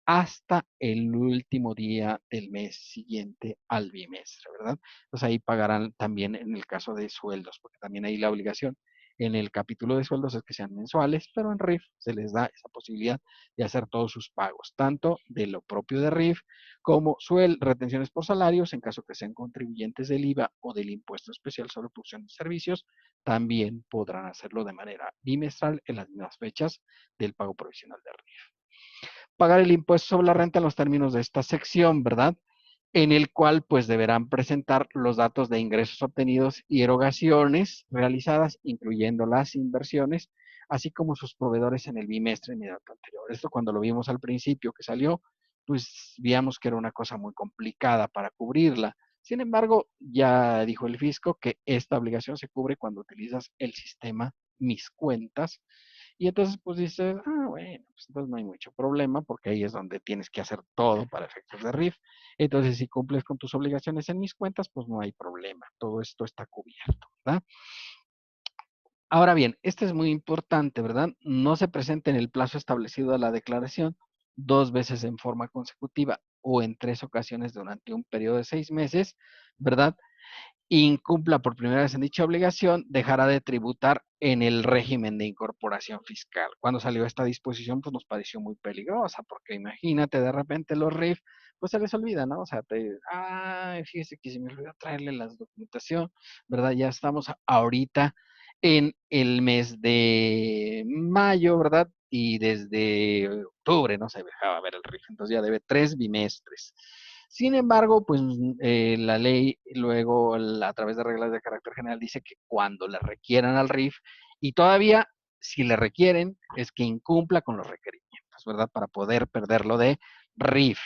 Speaker 1: hasta el último día del mes siguiente al bimestre, ¿verdad? Entonces ahí pagarán también en el caso de sueldos, porque también hay la obligación en el capítulo de sueldos es que sean mensuales, pero en RIF se les da esa posibilidad de hacer todos sus pagos, tanto de lo propio de RIF como retenciones por salarios, en caso que sean contribuyentes del IVA o del impuesto especial sobre producción de servicios, también podrán hacerlo de manera bimestral en las mismas fechas del pago provisional de RIF. Pagar el impuesto sobre la renta en los términos de esta sección, ¿verdad? En el cual pues deberán presentar los datos de ingresos obtenidos y erogaciones realizadas, incluyendo las inversiones, así como sus proveedores en el bimestre inmediato anterior. Esto cuando lo vimos al principio que salió, pues veíamos que era una cosa muy complicada para cubrirla. Sin embargo, ya dijo el fisco que esta obligación se cubre cuando utilizas el sistema Mis Cuentas, y entonces pues dices, bueno, pues entonces no hay mucho problema porque ahí es donde tienes que hacer todo para efectos de RIF. Entonces si cumples con tus obligaciones en mis cuentas, pues no hay problema. Todo esto está cubierto, ¿verdad? Ahora bien, esto es muy importante, ¿verdad? No se presente en el plazo establecido de la declaración 2 veces en forma consecutiva o en 3 ocasiones durante un periodo de 6 meses, ¿verdad? Incumpla por primera vez en dicha obligación, dejará de tributar en el régimen de incorporación fiscal. Cuando salió esta disposición, pues nos pareció muy peligrosa, porque imagínate, de repente los RIF, pues se les olvida, ¿no? O sea, fíjese que se me olvidó traerle la documentación, ¿verdad? Ya estamos ahorita en el mes de mayo, ¿verdad? Y desde octubre no se dejaba ver el RIF, entonces ya debe 3 bimestres. Sin embargo, pues la ley luego a través de reglas de carácter general dice que cuando le requieran al RIF y todavía si le requieren es que incumpla con los requerimientos, ¿verdad? Para poder perderlo de RIF.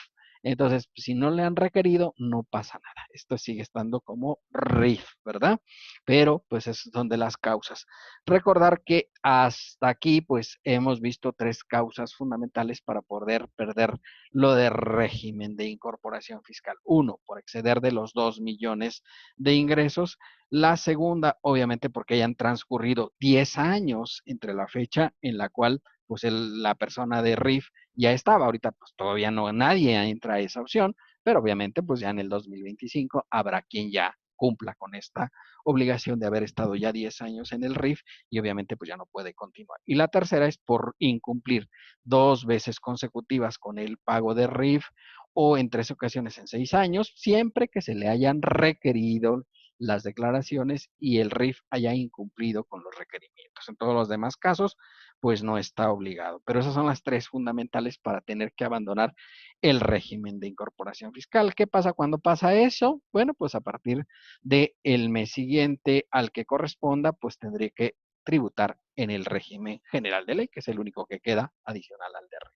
Speaker 1: Entonces, si no le han requerido, no pasa nada. Esto sigue estando como RIF, ¿verdad? Pero pues es son de las causas. Recordar que hasta aquí pues hemos visto 3 causas fundamentales para poder perder lo de régimen de incorporación fiscal. Uno, por exceder de los 2 millones de ingresos. La segunda, obviamente, porque hayan transcurrido 10 años entre la fecha en la cual pues la persona de RIF ya estaba. Ahorita pues todavía no nadie entra a esa opción, pero obviamente pues ya en el 2025 habrá quien ya cumpla con esta obligación de haber estado ya 10 años en el RIF y obviamente pues ya no puede continuar. Y la tercera es por incumplir 2 veces consecutivas con el pago de RIF o en 3 ocasiones en 6 años, siempre que se le hayan requerido las declaraciones y el RIF haya incumplido con los requerimientos. En todos los demás casos, pues no está obligado. Pero esas son las 3 fundamentales para tener que abandonar el régimen de incorporación fiscal. ¿Qué pasa cuando pasa eso? Bueno, pues a partir del mes siguiente al que corresponda, pues tendré que tributar en el régimen general de ley, que es el único que queda adicional al DR.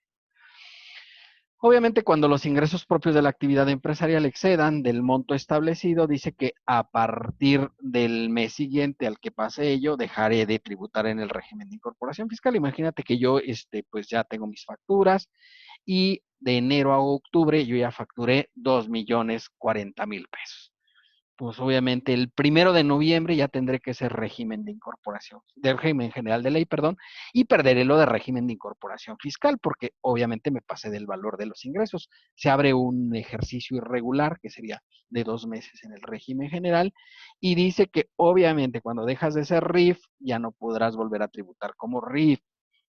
Speaker 1: Obviamente, cuando los ingresos propios de la actividad empresarial excedan del monto establecido, dice que a partir del mes siguiente al que pase ello, dejaré de tributar en el régimen de incorporación fiscal. Imagínate que yo, pues ya tengo mis facturas y de enero a octubre yo ya facturé 2,040,000 pesos. Pues obviamente el 1 de noviembre ya tendré que ser régimen de incorporación, del régimen general de ley, perdón, y perderé lo de régimen de incorporación fiscal, porque obviamente me pasé del valor de los ingresos. Se abre un ejercicio irregular, que sería de 2 meses en el régimen general, y dice que obviamente cuando dejas de ser RIF, ya no podrás volver a tributar como RIF,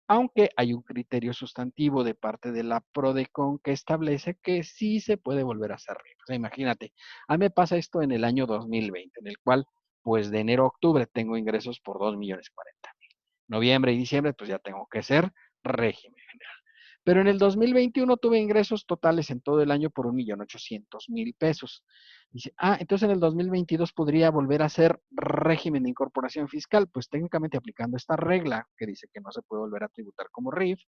Speaker 1: aunque hay un criterio sustantivo de parte de la PRODECON que establece que sí se puede volver a hacer RIF. O sea, imagínate, a mí me pasa esto en el año 2020, en el cual pues de enero a octubre tengo ingresos por 2.040.000. Noviembre y diciembre, pues ya tengo que ser régimen general. Pero en el 2021 tuve ingresos totales en todo el año por 1.800.000 pesos. Dice, entonces en el 2022 podría volver a ser régimen de incorporación fiscal. Pues técnicamente aplicando esta regla que dice que no se puede volver a tributar como RIF,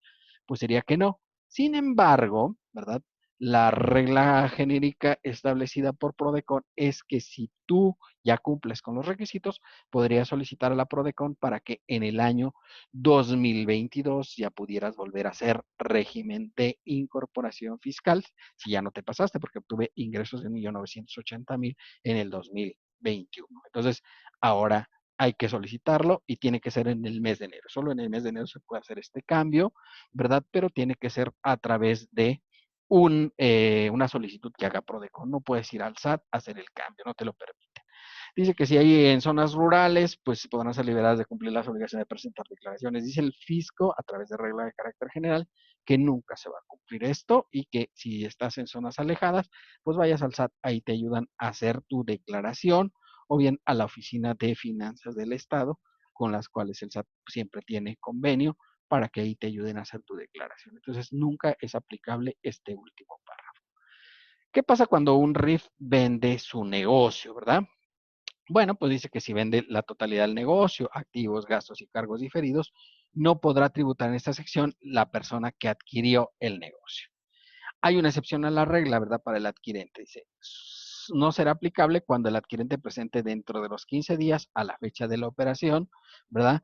Speaker 1: pues sería que no. Sin embargo, ¿verdad? La regla genérica establecida por Prodecon es que si tú ya cumples con los requisitos, podrías solicitar a la Prodecon para que en el año 2022 ya pudieras volver a hacer régimen de incorporación fiscal, si ya no te pasaste, porque obtuve ingresos de 1.980.000 en el 2021. Entonces, ahora hay que solicitarlo y tiene que ser en el mes de enero. Solo en el mes de enero se puede hacer este cambio, ¿verdad? Pero tiene que ser a través de una solicitud que haga Prodecon. No puedes ir al SAT a hacer el cambio, no te lo permite. Dice que si hay en zonas rurales, pues podrán ser liberadas de cumplir las obligaciones de presentar declaraciones. Dice el fisco, a través de regla de carácter general, que nunca se va a cumplir esto y que si estás en zonas alejadas, pues vayas al SAT, ahí te ayudan a hacer tu declaración o bien a la Oficina de Finanzas del Estado, con las cuales el SAT siempre tiene convenio para que ahí te ayuden a hacer tu declaración. Entonces, nunca es aplicable este último párrafo. ¿Qué pasa cuando un RIF vende su negocio, verdad? Bueno, pues dice que si vende la totalidad del negocio, activos, gastos y cargos diferidos, no podrá tributar en esta sección la persona que adquirió el negocio. Hay una excepción a la regla, ¿verdad? Para el adquirente. Dice, no será aplicable cuando el adquirente presente dentro de los 15 días a la fecha de la operación, ¿verdad?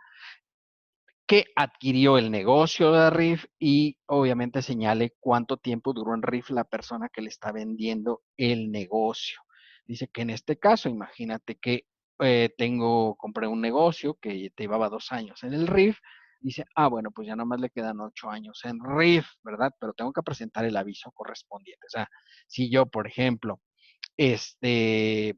Speaker 1: Que adquirió el negocio de RIF y obviamente señale cuánto tiempo duró en RIF la persona que le está vendiendo el negocio. Dice que en este caso, imagínate que compré un negocio que te llevaba 2 años en el RIF. Dice, bueno, pues ya nomás le quedan 8 años en RIF, ¿verdad? Pero tengo que presentar el aviso correspondiente. O sea, si yo, por ejemplo,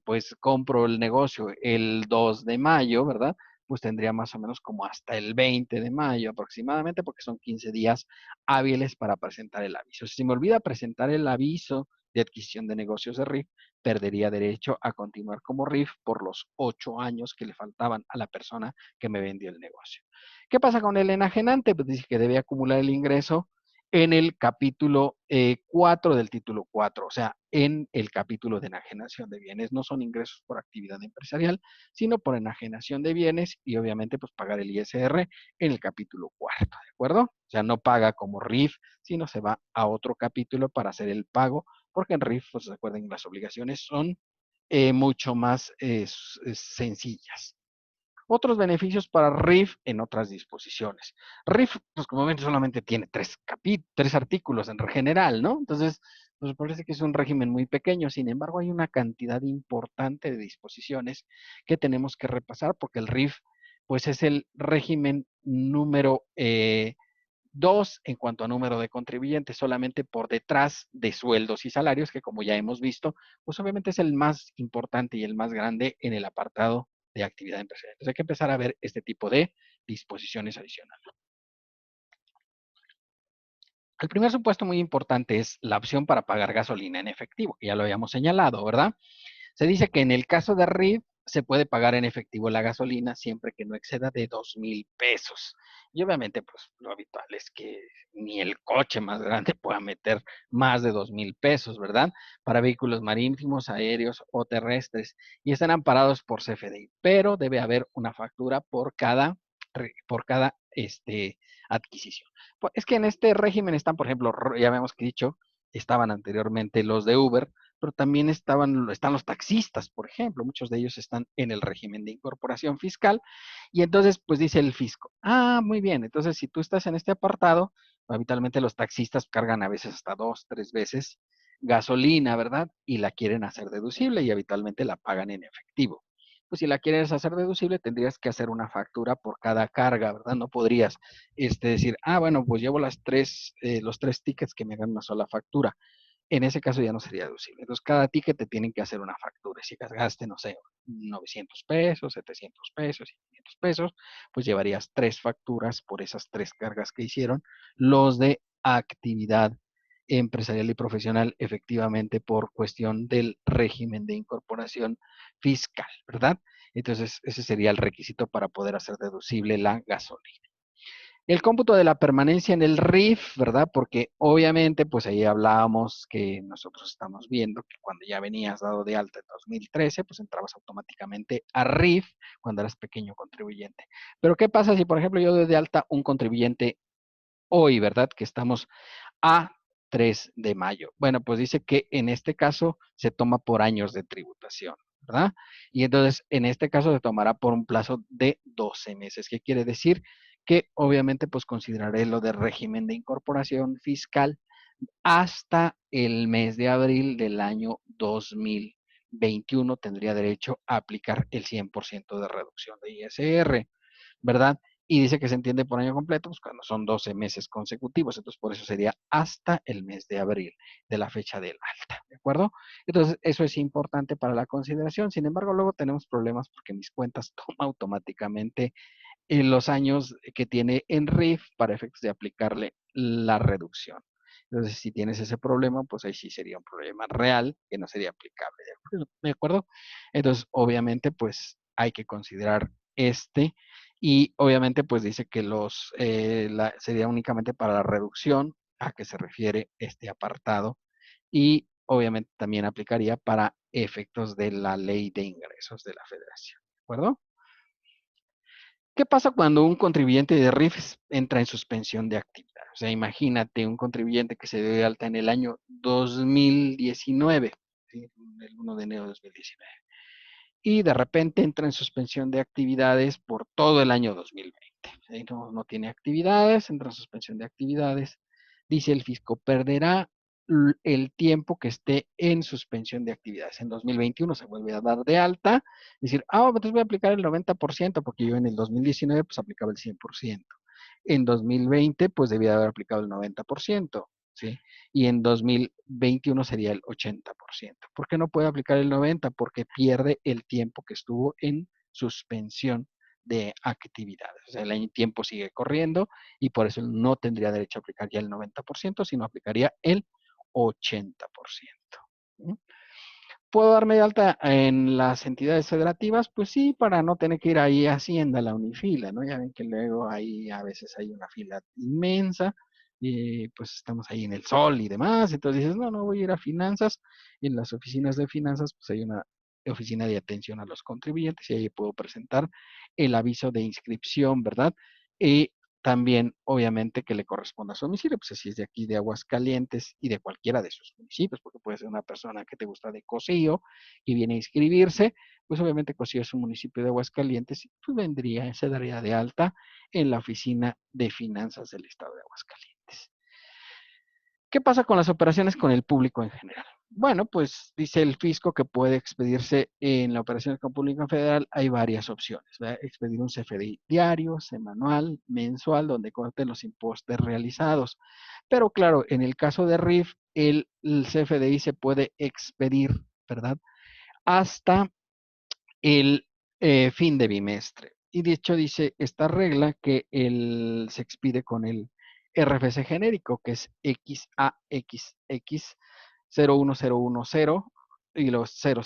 Speaker 1: pues compro el negocio el 2 de mayo, ¿verdad? Pues tendría más o menos como hasta el 20 de mayo aproximadamente, porque son 15 días hábiles para presentar el aviso. Si me olvida presentar el aviso de adquisición de negocios de RIF, perdería derecho a continuar como RIF por los 8 años que le faltaban a la persona que me vendió el negocio. ¿Qué pasa con el enajenante? Pues dice que debe acumular el ingreso en el capítulo 4 del título 4, o sea, en el capítulo de enajenación de bienes. No son ingresos por actividad empresarial, sino por enajenación de bienes y obviamente pues pagar el ISR en el capítulo 4, ¿de acuerdo? O sea, no paga como RIF, sino se va a otro capítulo para hacer el pago, porque en RIF, pues recuerden, las obligaciones son mucho más sencillas. Otros beneficios para RIF en otras disposiciones. RIF, pues como ven, solamente tiene tres artículos en general, ¿no? Entonces, pues parece que es un régimen muy pequeño. Sin embargo, hay una cantidad importante de disposiciones que tenemos que repasar porque el RIF, pues es el régimen número 2 en cuanto a número de contribuyentes, solamente por detrás de sueldos y salarios, que como ya hemos visto, pues obviamente es el más importante y el más grande en el apartado de actividad empresarial. Entonces hay que empezar a ver este tipo de disposiciones adicionales. El primer supuesto muy importante es la opción para pagar gasolina en efectivo, que ya lo habíamos señalado, ¿verdad? Se dice que en el caso de RIF se puede pagar en efectivo la gasolina siempre que no exceda de 2,000 pesos. Y obviamente, pues lo habitual es que ni el coche más grande pueda meter más de 2,000 pesos, ¿verdad? Para vehículos marítimos, aéreos o terrestres. Y están amparados por CFDI, pero debe haber una factura por cada adquisición. Es que en este régimen están, por ejemplo, ya habíamos dicho, estaban anteriormente los de Uber, pero también están los taxistas, por ejemplo, muchos de ellos están en el régimen de incorporación fiscal, y entonces, pues dice el fisco, muy bien, entonces si tú estás en este apartado, habitualmente los taxistas cargan a veces hasta 2, 3 veces gasolina, ¿verdad? Y la quieren hacer deducible y habitualmente la pagan en efectivo. Pues si la quieres hacer deducible, tendrías que hacer una factura por cada carga, ¿verdad? No podrías decir, bueno, pues llevo los tres tickets que me hagan una sola factura. En ese caso ya no sería deducible. Entonces, cada ticket te tienen que hacer una factura. Si gasgaste, no sé, 900 pesos, 700 pesos y 500 pesos, pues llevarías tres facturas por esas tres cargas que hicieron los de actividad empresarial y profesional, efectivamente por cuestión del régimen de incorporación fiscal, ¿verdad? Entonces, ese sería el requisito para poder hacer deducible la gasolina. El cómputo de la permanencia en el RIF, ¿verdad? Porque obviamente, pues ahí hablábamos que nosotros estamos viendo que cuando ya venías dado de alta en 2013, pues entrabas automáticamente a RIF cuando eras pequeño contribuyente. Pero ¿qué pasa si, por ejemplo, yo doy de alta un contribuyente hoy, ¿verdad? Que estamos a 3 de mayo. Bueno, pues dice que en este caso se toma por años de tributación, ¿verdad? Y entonces, en este caso se tomará por un plazo de 12 meses. ¿Qué quiere decir? Que obviamente pues consideraré lo de régimen de incorporación fiscal hasta el mes de abril del año 2021 tendría derecho a aplicar el 100% de reducción de ISR, ¿verdad? Y dice que se entiende por año completo, pues cuando son 12 meses consecutivos, entonces por eso sería hasta el mes de abril de la fecha del alta, ¿de acuerdo? Entonces eso es importante para la consideración, sin embargo luego tenemos problemas porque mis cuentas toman automáticamente en los años que tiene en RIF para efectos de aplicarle la reducción. Entonces, si tienes ese problema, pues ahí sí sería un problema real que no sería aplicable. ¿De acuerdo? Entonces, obviamente, pues hay que considerar este y obviamente, pues dice que sería únicamente para la reducción a que se refiere este apartado y obviamente también aplicaría para efectos de la ley de ingresos de la federación. ¿De acuerdo? ¿Qué pasa cuando un contribuyente de RIF entra en suspensión de actividad? O sea, imagínate un contribuyente que se dio de alta en el año 2019, ¿sí? El 1 de enero de 2019, y de repente entra en suspensión de actividades por todo el año 2020. ¿Sí? No tiene actividades, entra en suspensión de actividades. Dice el fisco, perderá el tiempo que esté en suspensión de actividades. En 2021 se vuelve a dar de alta, decir, entonces voy a aplicar el 90%, porque yo en el 2019 pues aplicaba el 100%. En 2020 pues debía haber aplicado el 90%, ¿sí? Y en 2021 sería el 80%. ¿Por qué no puede aplicar el 90%? Porque pierde el tiempo que estuvo en suspensión de actividades. O sea, el tiempo sigue corriendo y por eso no tendría derecho a aplicar ya el 90%, sino aplicaría el 80%. ¿Sí? ¿Puedo darme de alta en las entidades federativas? Pues sí, para no tener que ir ahí a Hacienda, a la Unifila, ¿no? Ya ven que luego ahí a veces hay una fila inmensa y pues estamos ahí en el sol y demás. Entonces dices, no voy a ir a finanzas. Y en las oficinas de finanzas, pues hay una oficina de atención a los contribuyentes y ahí puedo presentar el aviso de inscripción, ¿verdad? Y también, obviamente, que le corresponda a su domicilio, pues si es de aquí de Aguascalientes y de cualquiera de sus municipios, porque puede ser una persona que te gusta de Cosío y viene a inscribirse, pues obviamente Cosío es un municipio de Aguascalientes y pues vendría, se daría de alta en la oficina de finanzas del estado de Aguascalientes. ¿Qué pasa con las operaciones con el público en general? Bueno, pues dice el fisco que puede expedirse en la operación con público en federal. Hay varias opciones. ¿Verdad? Expedir un CFDI diario, semanal, mensual, donde conten los impuestos realizados. Pero claro, en el caso de RIF, el CFDI se puede expedir, ¿verdad? Hasta el fin de bimestre. Y de hecho dice esta regla que se expide con el RFC genérico, que es XAXX 01010 y los 000.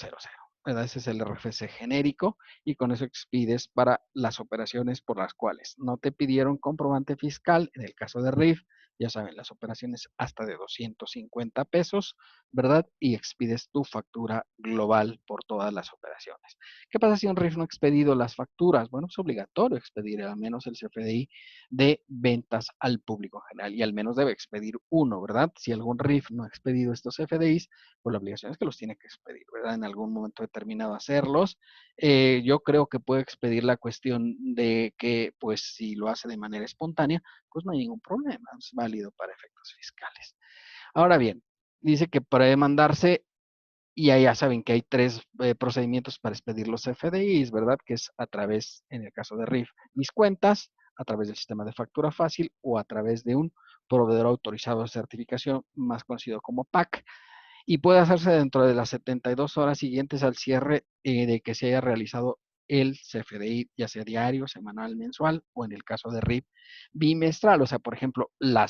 Speaker 1: ¿Verdad? Ese es el RFC genérico y con eso expides para las operaciones por las cuales no te pidieron comprobante fiscal, en el caso de RIF, ya saben, las operaciones hasta de 250 pesos, ¿verdad? Y expides tu factura global por todas las operaciones. ¿Qué pasa si un RIF no ha expedido las facturas? Bueno, es obligatorio expedir al menos el CFDI de ventas al público en general y al menos debe expedir uno, ¿verdad? Si algún RIF no ha expedido estos CFDIs, pues la obligación es que los tiene que expedir, ¿verdad? En algún momento determinado hacerlos. Yo creo que puede expedir la cuestión de que, pues, si lo hace de manera espontánea, pues no hay ningún problema, es válido para efectos fiscales. Ahora bien, dice que puede mandarse y ahí ya saben que hay tres procedimientos para expedir los FDIs, ¿verdad? Que es a través, en el caso de RIF, mis cuentas, a través del sistema de factura fácil o a través de un proveedor autorizado de certificación, más conocido como PAC, y puede hacerse dentro de las 72 horas siguientes al cierre de que se haya realizado el CFDI, ya sea diario, semanal, mensual, o en el caso de RIF, bimestral. O sea, por ejemplo, la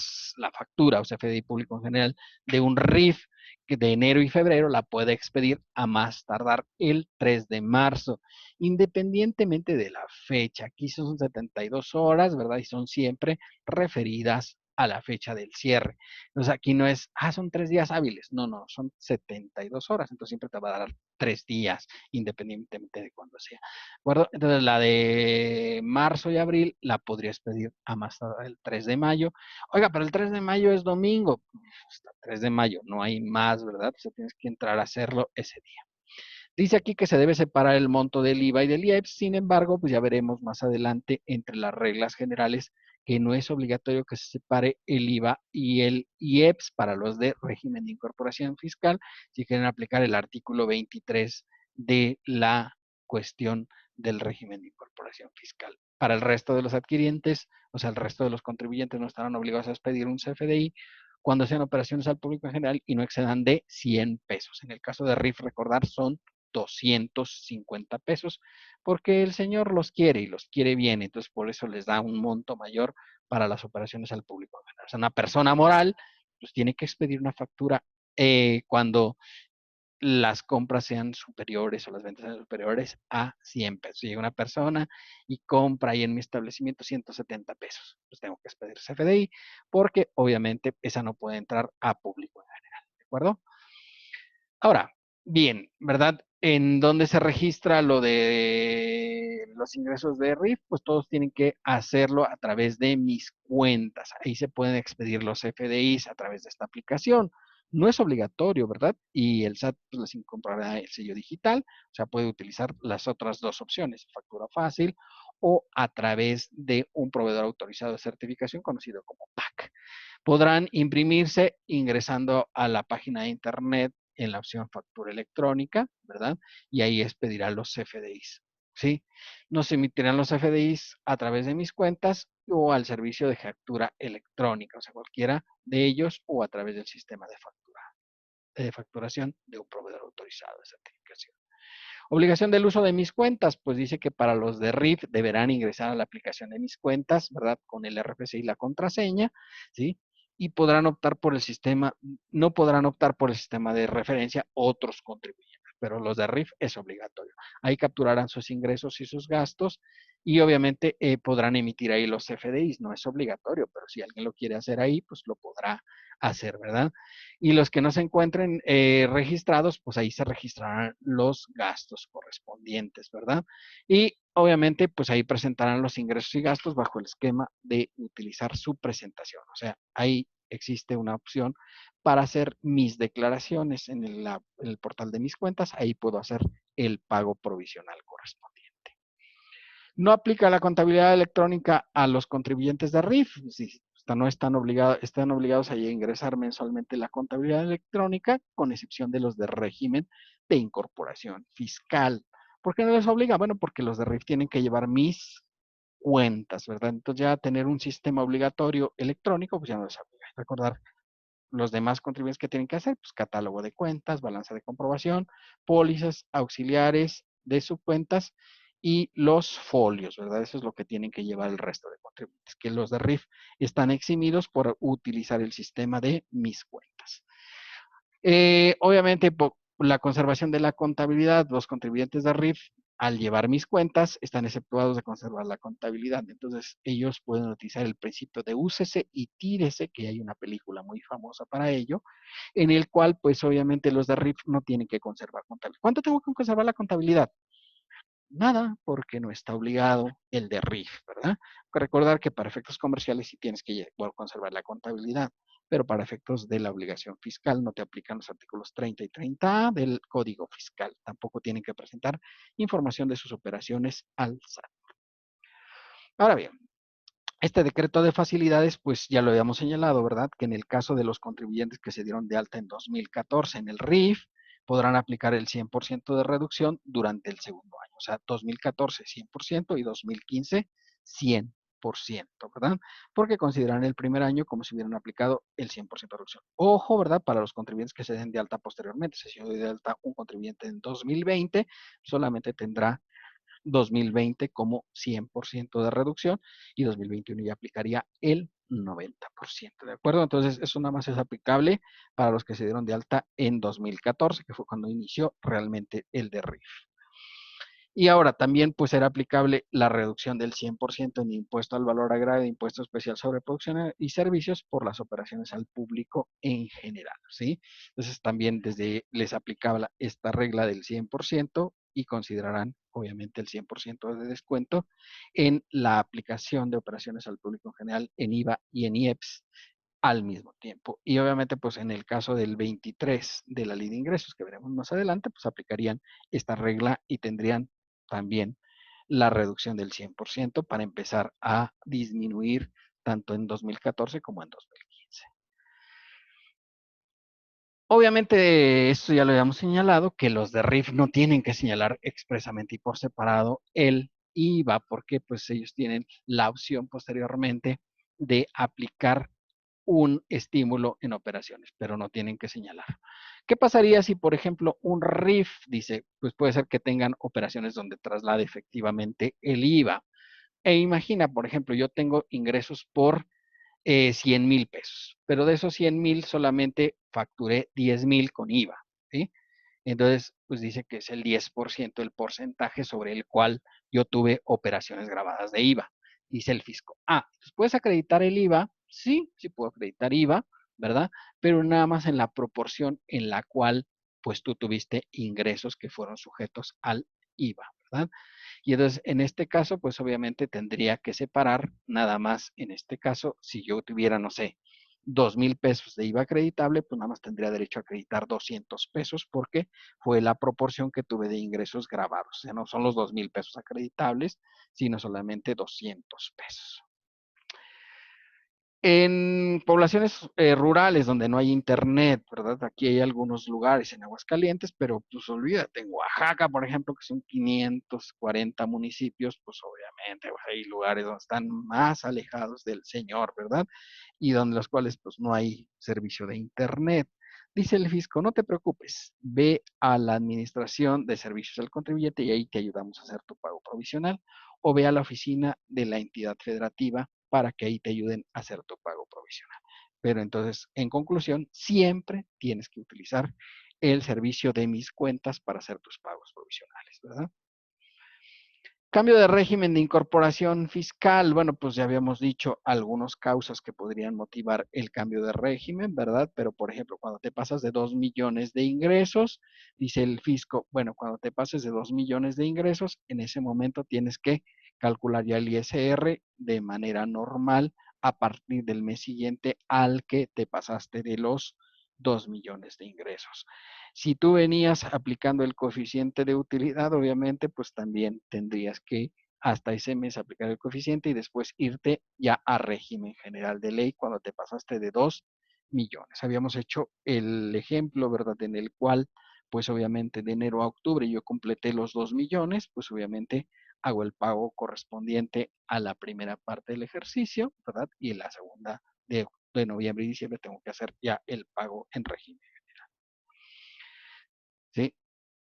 Speaker 1: factura o CFDI público en general de un RIF de enero y febrero la puede expedir a más tardar el 3 de marzo, independientemente de la fecha. Aquí son 72 horas, ¿verdad? Y son siempre referidas a la fecha del cierre. Entonces aquí no es, son 3 días hábiles. No, no, son 72 horas. Entonces siempre te va a dar 3 días, independientemente de cuándo sea. ¿De acuerdo? Entonces la de marzo y abril la podrías pedir a más tardar el 3 de mayo. Oiga, pero el 3 de mayo es domingo. Hasta 3 de mayo, no hay más, ¿verdad? O sea, tienes que entrar a hacerlo ese día. Dice aquí que se debe separar el monto del IVA y del IEPS, sin embargo, pues ya veremos más adelante entre las reglas generales que no es obligatorio que se separe el IVA y el IEPS para los de régimen de incorporación fiscal, si quieren aplicar el artículo 23 de la cuestión del régimen de incorporación fiscal. Para el resto de los adquirientes, o sea, el resto de los contribuyentes no estarán obligados a expedir un CFDI cuando sean operaciones al público en general y no excedan de 100 pesos. En el caso de RIF, recordar, son 250 pesos, porque el señor los quiere y los quiere bien, entonces por eso les da un monto mayor para las operaciones al público. O sea, una persona moral, pues tiene que expedir una factura cuando las compras sean superiores o las ventas sean superiores a 100 pesos. Llega una persona y compra ahí en mi establecimiento 170 pesos. Pues tengo que expedir CFDI porque obviamente esa no puede entrar a público en general. ¿De acuerdo? Ahora, bien, ¿verdad? ¿En dónde se registra lo de los ingresos de RIF? Pues todos tienen que hacerlo a través de mis cuentas. Ahí se pueden expedir los FDIs a través de esta aplicación. No es obligatorio, ¿verdad? Y el SAT pues, les incorporará el sello digital, o sea, puede utilizar las otras dos opciones, factura fácil o a través de un proveedor autorizado de certificación conocido como PAC. Podrán imprimirse ingresando a la página de internet en la opción factura electrónica, ¿verdad? Y ahí expedirá los CFDIs, ¿sí? Nos emitirán los CFDIs a través de mis cuentas o al servicio de factura electrónica, o sea, cualquiera de ellos o a través del sistema de facturación de un proveedor autorizado de certificación. Obligación del uso de mis cuentas, pues dice que para los de RIF deberán ingresar a la aplicación de mis cuentas, ¿verdad? Con el RFC y la contraseña, ¿sí? Y podrán optar por el sistema, no podrán optar por el sistema de referencia otros contribuyentes, pero los de RIF es obligatorio. Ahí capturarán sus ingresos y sus gastos y obviamente podrán emitir ahí los FDIs, no es obligatorio, pero si alguien lo quiere hacer ahí, pues lo podrá hacer, ¿verdad? Y los que no se encuentren registrados, pues ahí se registrarán los gastos correspondientes, ¿verdad? Y obviamente, pues ahí presentarán los ingresos y gastos bajo el esquema de utilizar su presentación. O sea, ahí existe una opción para hacer mis declaraciones en el portal de mis cuentas. Ahí puedo hacer el pago provisional correspondiente. No aplica la contabilidad electrónica a los contribuyentes de RIF. Si no están obligados a ingresar mensualmente la contabilidad electrónica, con excepción de los de régimen de incorporación fiscal. ¿Por qué no les obliga? Bueno, porque los de RIF tienen que llevar mis cuentas, ¿verdad? Entonces ya tener un sistema obligatorio electrónico, pues ya no les obliga. Recordar los demás contribuyentes que tienen que hacer, pues catálogo de cuentas, balanza de comprobación, pólizas auxiliares de subcuentas y los folios, ¿verdad? Eso es lo que tienen que llevar el resto de contribuyentes, que los de RIF están eximidos por utilizar el sistema de mis cuentas. Obviamente, por la conservación de la contabilidad, los contribuyentes de RIF, al llevar mis cuentas, están exceptuados de conservar la contabilidad. Entonces, ellos pueden utilizar el principio de úsese y tírese, que hay una película muy famosa para ello, en el cual, pues, obviamente, los de RIF no tienen que conservar contabilidad. ¿Cuánto tengo que conservar la contabilidad? Nada, porque no está obligado el de RIF, ¿verdad? Recordar que para efectos comerciales sí tienes que conservar la contabilidad, pero para efectos de la obligación fiscal no te aplican los artículos 30 y 30A del Código Fiscal. Tampoco tienen que presentar información de sus operaciones al SAT. Ahora bien, este decreto de facilidades, pues ya lo habíamos señalado, ¿verdad? Que en el caso de los contribuyentes que se dieron de alta en 2014 en el RIF, podrán aplicar el 100% de reducción durante el segundo año. O sea, 2014 100% y 2015 100%, ¿verdad? Porque consideran el primer año como si hubieran aplicado el 100% de reducción. Ojo, ¿verdad? Para los contribuyentes que se den de alta posteriormente. Si se dio de alta un contribuyente en 2020, solamente tendrá 2020 como 100% de reducción y 2021 ya aplicaría el 90%, ¿de acuerdo? Entonces, eso nada más es aplicable para los que se dieron de alta en 2014, que fue cuando inició realmente el de RIF. Y ahora también pues será aplicable la reducción del 100% en impuesto al valor agregado, impuesto especial sobre producción y servicios por las operaciones al público en general, ¿sí? Entonces también desde les aplicaba esta regla del 100% y considerarán obviamente el 100% de descuento en la aplicación de operaciones al público en general en IVA y en IEPS al mismo tiempo. Y obviamente, pues en el caso del 23 de la ley de ingresos que veremos más adelante, pues aplicarían esta regla y tendrían también la reducción del 100% para empezar a disminuir tanto en 2014 como en 2015. Obviamente, esto ya lo habíamos señalado, que los de RIF no tienen que señalar expresamente y por separado el IVA, porque pues ellos tienen la opción posteriormente de aplicar un estímulo en operaciones, pero no tienen que señalar. ¿Qué pasaría si, por ejemplo, un RIF dice, pues puede ser que tengan operaciones donde traslade efectivamente el IVA? E imagina, por ejemplo, yo tengo ingresos por 100,000 pesos, pero de esos 100,000 solamente facturé 10,000 con IVA, ¿sí? Entonces, pues dice que es el 10% el porcentaje sobre el cual yo tuve operaciones grabadas de IVA. Dice el fisco, pues ¿puedes acreditar el IVA? Sí, sí puedo acreditar IVA, ¿verdad? Pero nada más en la proporción en la cual pues tú tuviste ingresos que fueron sujetos al IVA, ¿verdad? Y entonces, en este caso, pues obviamente tendría que separar nada más, en este caso, si yo tuviera, no sé, 2,000 pesos de IVA acreditable, pues nada más tendría derecho a acreditar 200 pesos porque fue la proporción que tuve de ingresos grabados. O sea, no son los 2,000 pesos acreditables, sino solamente 200 pesos. En poblaciones rurales donde no hay internet, ¿verdad? Aquí hay algunos lugares en Aguascalientes, pero pues olvídate, en Oaxaca, por ejemplo, que son 540 municipios, pues obviamente pues, hay lugares donde están más alejados del Señor, ¿verdad? Y donde los cuales pues no hay servicio de internet. Dice el fisco, no te preocupes, ve a la Administración de Servicios al Contribuyente y ahí te ayudamos a hacer tu pago provisional o ve a la oficina de la entidad federativa para que ahí te ayuden a hacer tu pago provisional. Pero entonces, en conclusión, siempre tienes que utilizar el servicio de mis cuentas para hacer tus pagos provisionales, ¿verdad? Cambio de régimen de incorporación fiscal. Bueno, pues ya habíamos dicho algunas causas que podrían motivar el cambio de régimen, ¿verdad? Pero, por ejemplo, cuando te pasas de 2 millones de ingresos, dice el fisco, bueno, cuando te pases de 2 millones de ingresos, en ese momento tienes que calcular ya el ISR de manera normal a partir del mes siguiente al que te pasaste de los 2 millones de ingresos. Si tú venías aplicando el coeficiente de utilidad, obviamente, pues también tendrías que hasta ese mes aplicar el coeficiente y después irte ya a régimen general de ley cuando te pasaste de 2 millones. Habíamos hecho el ejemplo, ¿verdad? En el cual, pues obviamente de enero a octubre yo completé los 2 millones, pues obviamente hago el pago correspondiente a la primera parte del ejercicio, ¿verdad? Y en la segunda de noviembre y diciembre tengo que hacer ya el pago en régimen. ¿Sí?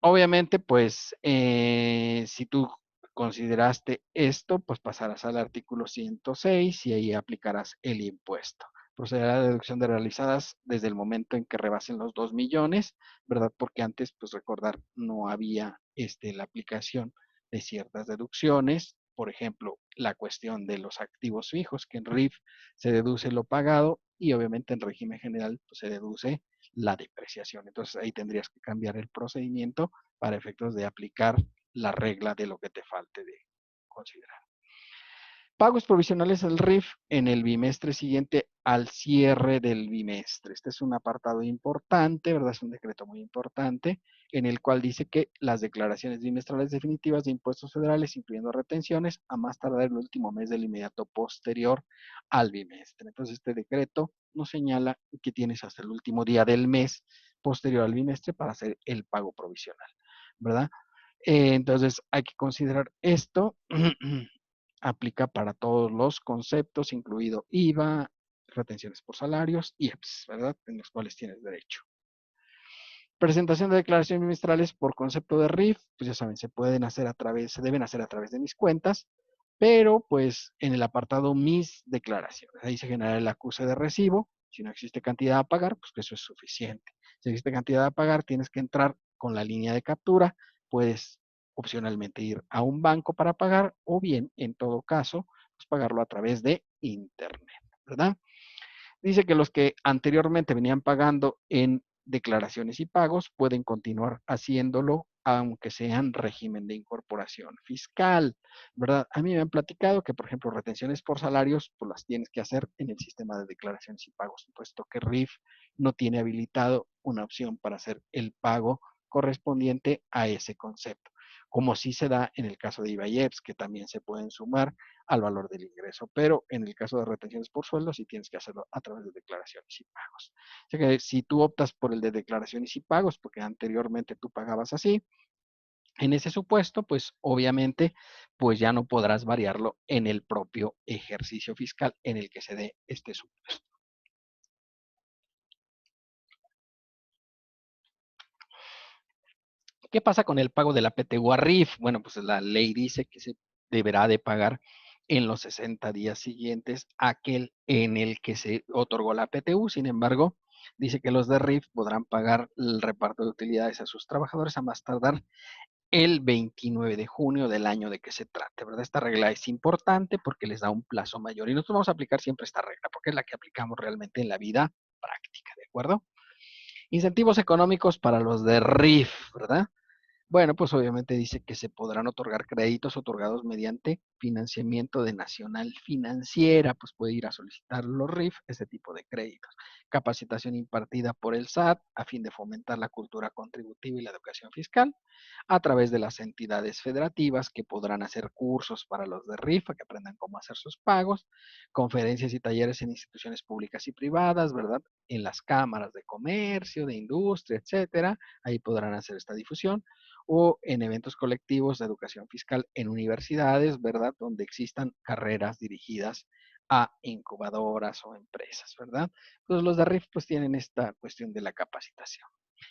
Speaker 1: Obviamente, pues, si tú consideraste esto, pues pasarás al artículo 106 y ahí aplicarás el impuesto. Procederá a la deducción de realizadas desde el momento en que rebasen los 2 millones, ¿verdad? Porque antes, pues recordar, no había la aplicación de ciertas deducciones, por ejemplo, la cuestión de los activos fijos, que en RIF se deduce lo pagado y obviamente en régimen general pues, se deduce la depreciación. Entonces ahí tendrías que cambiar el procedimiento para efectos de aplicar la regla de lo que te falte de considerar. Pagos provisionales al RIF en el bimestre siguiente al cierre del bimestre. Este es un apartado importante, ¿verdad? Es un decreto muy importante en el cual dice que las declaraciones bimestrales definitivas de impuestos federales, incluyendo retenciones, a más tardar el último mes del inmediato posterior al bimestre. Entonces, este decreto nos señala que tienes hasta el último día del mes posterior al bimestre para hacer el pago provisional, ¿verdad? Entonces, hay que considerar esto. Aplica para todos los conceptos, incluido IVA, retenciones por salarios y EPS, ¿verdad? En los cuales tienes derecho. Presentación de declaraciones trimestrales por concepto de RIF, pues ya saben, se deben hacer a través de mis cuentas, pero pues en el apartado mis declaraciones, ahí se genera el acuse de recibo. Si no existe cantidad a pagar, pues que eso es suficiente. Si existe cantidad a pagar, tienes que entrar con la línea de captura, puedes opcionalmente ir a un banco para pagar o bien, en todo caso, pues pagarlo a través de internet, ¿verdad? Dice que los que anteriormente venían pagando en declaraciones y pagos pueden continuar haciéndolo aunque sean régimen de incorporación fiscal, ¿verdad? A mí me han platicado que, por ejemplo, retenciones por salarios, pues las tienes que hacer en el sistema de declaraciones y pagos, puesto que RIF no tiene habilitado una opción para hacer el pago correspondiente a ese concepto, como sí se da en el caso de IVA y EPS, que también se pueden sumar al valor del ingreso, pero en el caso de retenciones por sueldo sí tienes que hacerlo a través de declaraciones y pagos. O sea que si tú optas por el de declaraciones y pagos, porque anteriormente tú pagabas así, en ese supuesto, pues obviamente, pues ya no podrás variarlo en el propio ejercicio fiscal en el que se dé este supuesto. ¿Qué pasa con el pago de la PTU a RIF? Bueno, pues la ley dice que se deberá de pagar en los 60 días siguientes aquel en el que se otorgó la PTU. Sin embargo, dice que los de RIF podrán pagar el reparto de utilidades a sus trabajadores a más tardar el 29 de junio del año de que se trate, ¿verdad? Esta regla es importante porque les da un plazo mayor y nosotros vamos a aplicar siempre esta regla porque es la que aplicamos realmente en la vida práctica, ¿de acuerdo? Incentivos económicos para los de RIF, ¿verdad? Bueno, pues obviamente dice que se podrán otorgar créditos otorgados mediante financiamiento de Nacional Financiera, pues puede ir a solicitar los RIF, ese tipo de créditos. Capacitación impartida por el SAT a fin de fomentar la cultura contributiva y la educación fiscal a través de las entidades federativas que podrán hacer cursos para los de RIF, que aprendan cómo hacer sus pagos, conferencias y talleres en instituciones públicas y privadas, ¿verdad? En las cámaras de comercio, de industria, etcétera, ahí podrán hacer esta difusión o en eventos colectivos de educación fiscal en universidades, ¿verdad? Donde existan carreras dirigidas a incubadoras o empresas, ¿verdad? Entonces los de RIF pues tienen esta cuestión de la capacitación.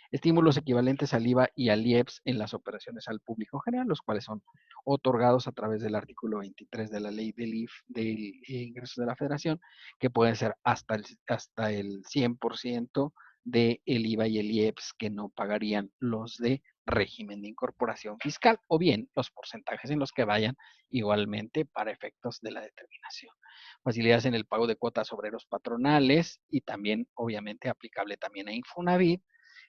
Speaker 1: Estímulos equivalentes al IVA y al IEPS en las operaciones al público general, los cuales son otorgados a través del artículo 23 de la ley del IF, del ingresos de la federación, que pueden ser hasta el 100% del IVA y el IEPS que no pagarían los de régimen de incorporación fiscal o bien los porcentajes en los que vayan igualmente para efectos de la determinación. Facilidades en el pago de cuotas obreros patronales y también obviamente aplicable también a Infonavit,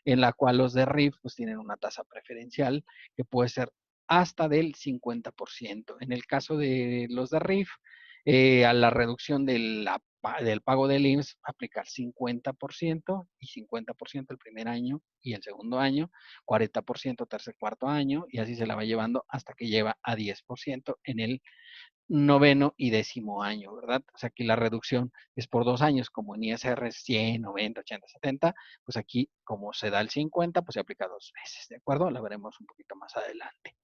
Speaker 1: en la cual los de RIF pues tienen una tasa preferencial que puede ser hasta del 50%. En el caso de los de RIF, a la reducción del pago del IMSS, aplicar 50% y 50% el primer año y el segundo año, 40% tercer, cuarto año, y así se la va llevando hasta que lleva a 10% en el noveno y décimo año, ¿verdad? O sea, aquí la reducción es por 2 años, como en ISR 100, 90, 80, 70, pues aquí como se da el 50, pues se aplica 2 veces, ¿de acuerdo? La veremos un poquito más adelante.